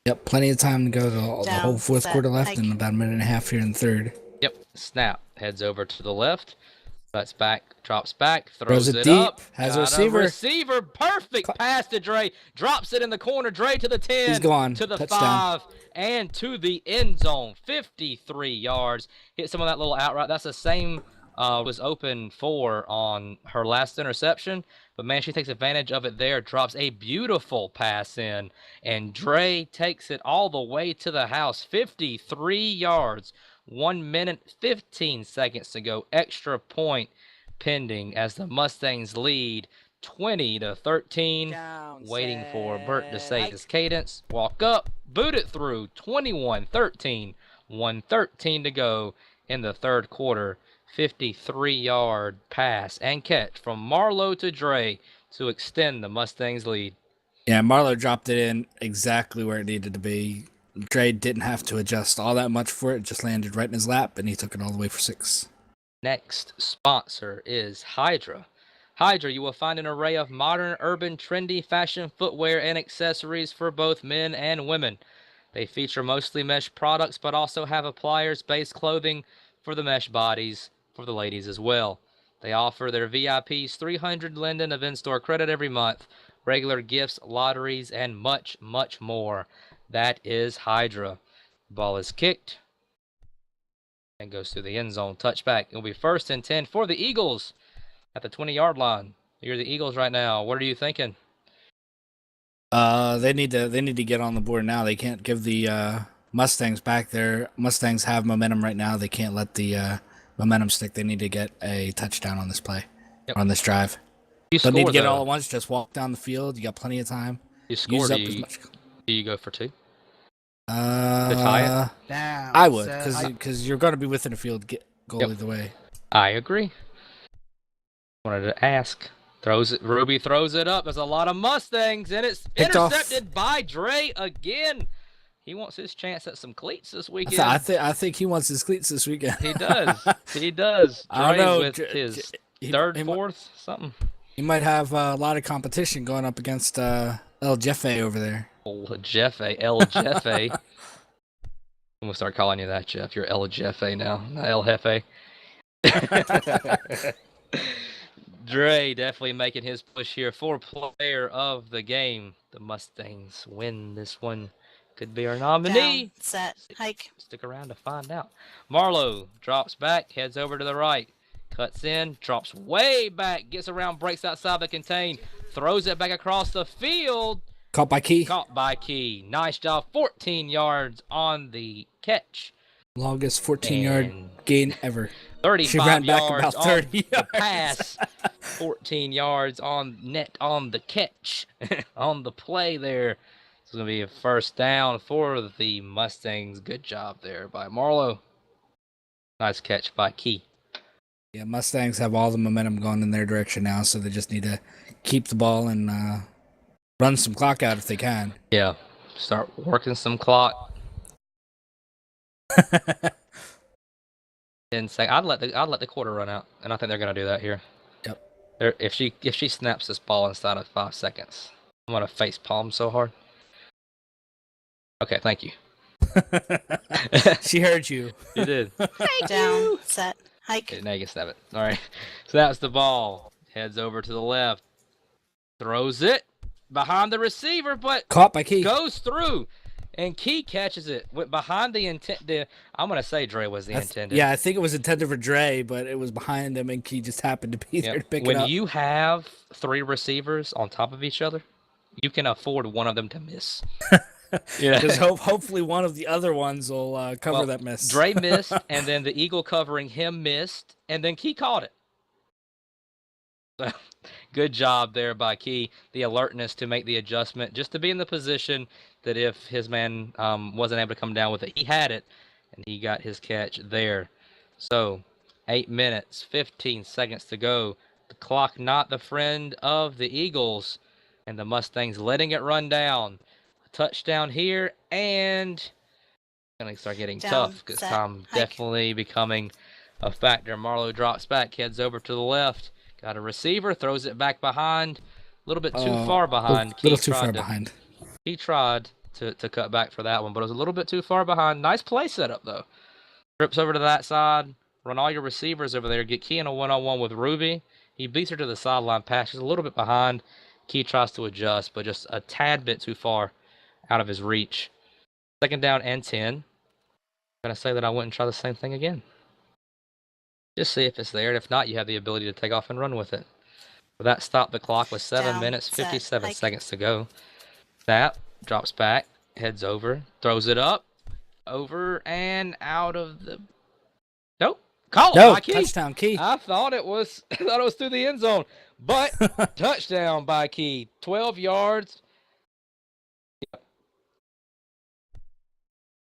Yep, plenty of time to go. The Down, whole fourth set, quarter left, hike. and about a minute and a half here in the third. Yep, snap. Heads over to the left. Cuts back, drops back, Throws throws it it deep, up. has a Got receiver. Receiver, perfect pass to Dre. Drops it in the corner. Dre to the 10. He's gone. To the Touchdown. 5. And to the end zone. 53 yards. Hit some of that little outright. That's the same was open for on her last interception. But, man, she takes advantage of it there. Drops a beautiful pass in. And Dre takes it all the way to the house. 53 yards. 1 minute, 15 seconds to go. Extra point pending as the Mustangs lead 20-13. Waiting for Bert to say his cadence. Walk up, boot it through. 21-13. 1:13 to go in the third quarter. 53-yard pass and catch from Marlowe to Dre to extend the Mustangs lead. Yeah, Marlowe dropped it in exactly where it needed to be. Dre didn't have to adjust all that much for it. It just landed right in his lap, and he took it all the way for 6. Next sponsor is Hydra. Hydra, you will find an array of modern, urban, trendy fashion footwear and accessories for both men and women. They feature mostly mesh products, but also have a pliers-based clothing for the mesh bodies for the ladies as well. They offer their VIPs 300 Linden of in-store credit every month, regular gifts, lotteries, and much, much more. That is Hydra. Ball is kicked and goes through the end zone. Touchback. It'll be 1st and 10 for the Eagles at the 20-yard line. You're the Eagles right now. What are you thinking? They need to get on the board now. They can't give the Mustangs back there. Mustangs have momentum right now. They can't let the momentum stick. They need to get a touchdown on this play, on this drive. You Don't need to get it though. all at once. Just walk down the field. You got plenty of time. You score. Use Do up as much. you go for 2? I would, because you're going to be within a field goal either way. I agree. Wanted to ask. Ruby throws it up. There's a lot of Mustangs, and it's intercepted by Dre again. He wants his chance at some cleats this weekend. I think he wants his cleats this weekend. He does. He does. I don't know. With his third, fourth, something. He might have a lot of competition going up against El Jefe over there. El Jefe. I'm going to start calling you that, Jeff. You're El Jefe now, not El Jefe. Dre definitely making his push here for player of the game. The Mustangs win this one. Could be our nominee. Down, set, hike. Stick around to find out. Marlowe drops back, heads over to the right. Cuts in, drops way back, gets around, breaks outside the contain, throws it back across the field. Caught by Key. Nice job. 14 yards on the catch. Longest 14-yard gain ever. 35 she ran back yards about 30 on the pass. 14 yards on net on the catch. On the play there. It's going to be a 1st down for the Mustangs. Good job there by Marlowe. Nice catch by Key. Yeah, Mustangs have all the momentum going in their direction now, so they just need to keep the ball and run some clock out if they can. Yeah, start working some clock. And say I'd let the quarter run out, and I think they're going to do that here. Yep. If she snaps this ball inside of 5 seconds, I'm going to face palm so hard. Okay, thank you. She heard you. She did. Down, set, hike. Okay, now you can snap it. All right. So that's the ball. Heads over to the left. Throws it behind the receiver, but caught by Key. Goes through. And Key catches it. Went behind the intent. I'm going to say Dre was the intended. Yeah, I think it was intended for Dre, but it was behind him, and Key just happened to be there to pick it up. When you have 3 receivers on top of each other, you can afford one of them to miss. Yeah, because hopefully one of the other ones will cover that miss. Dre missed, and then the Eagle covering him missed, and then Key caught it. So, good job there by Key. The alertness to make the adjustment, just to be in the position that if his man wasn't able to come down with it, he had it, and he got his catch there. So 8 minutes, 15 seconds to go. The clock not the friend of the Eagles. And the Mustangs letting it run down. Touchdown here, and gonna start getting Down, tough because set, time hike. definitely becoming a factor. Marlowe drops back, heads over to the left. Got a receiver, throws it back behind. A little bit too far behind. A little too far behind. He tried to cut back for that one, but it was a little bit too far behind. Nice play setup, though. Trips over to that side. Run all your receivers over there. Get Key in a one-on-one with Ruby. He beats her to the sideline pass. She's a little bit behind. Key tries to adjust, but just a tad bit too far out of his reach. 2nd down and 10. I'm going to say that I wouldn't try the same thing again. Just see if it's there, and if not, you have the ability to take off and run with it. For that, stop the clock with 7 minutes, 57 seconds to go. Snap, drops back, heads over, throws it up, over and out of the... Nope. Call it, by Key. Touchdown, Key. I thought it was through the end zone, but touchdown by Key. 12 yards. Yep.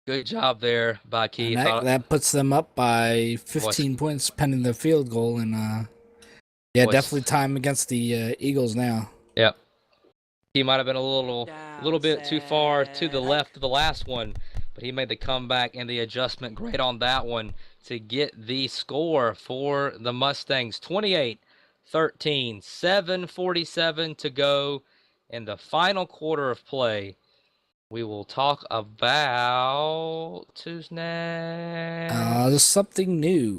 Good job there by Key. That puts them up by 15 points pending the field goal, and definitely time against the Eagles now. Yep. He might have been a little bit too far to the left of the last one, but he made the comeback and the adjustment great on that one to get the score for the Mustangs. 28-13, 7:47 to go in the final quarter of play. We will talk about who's next. There's something new.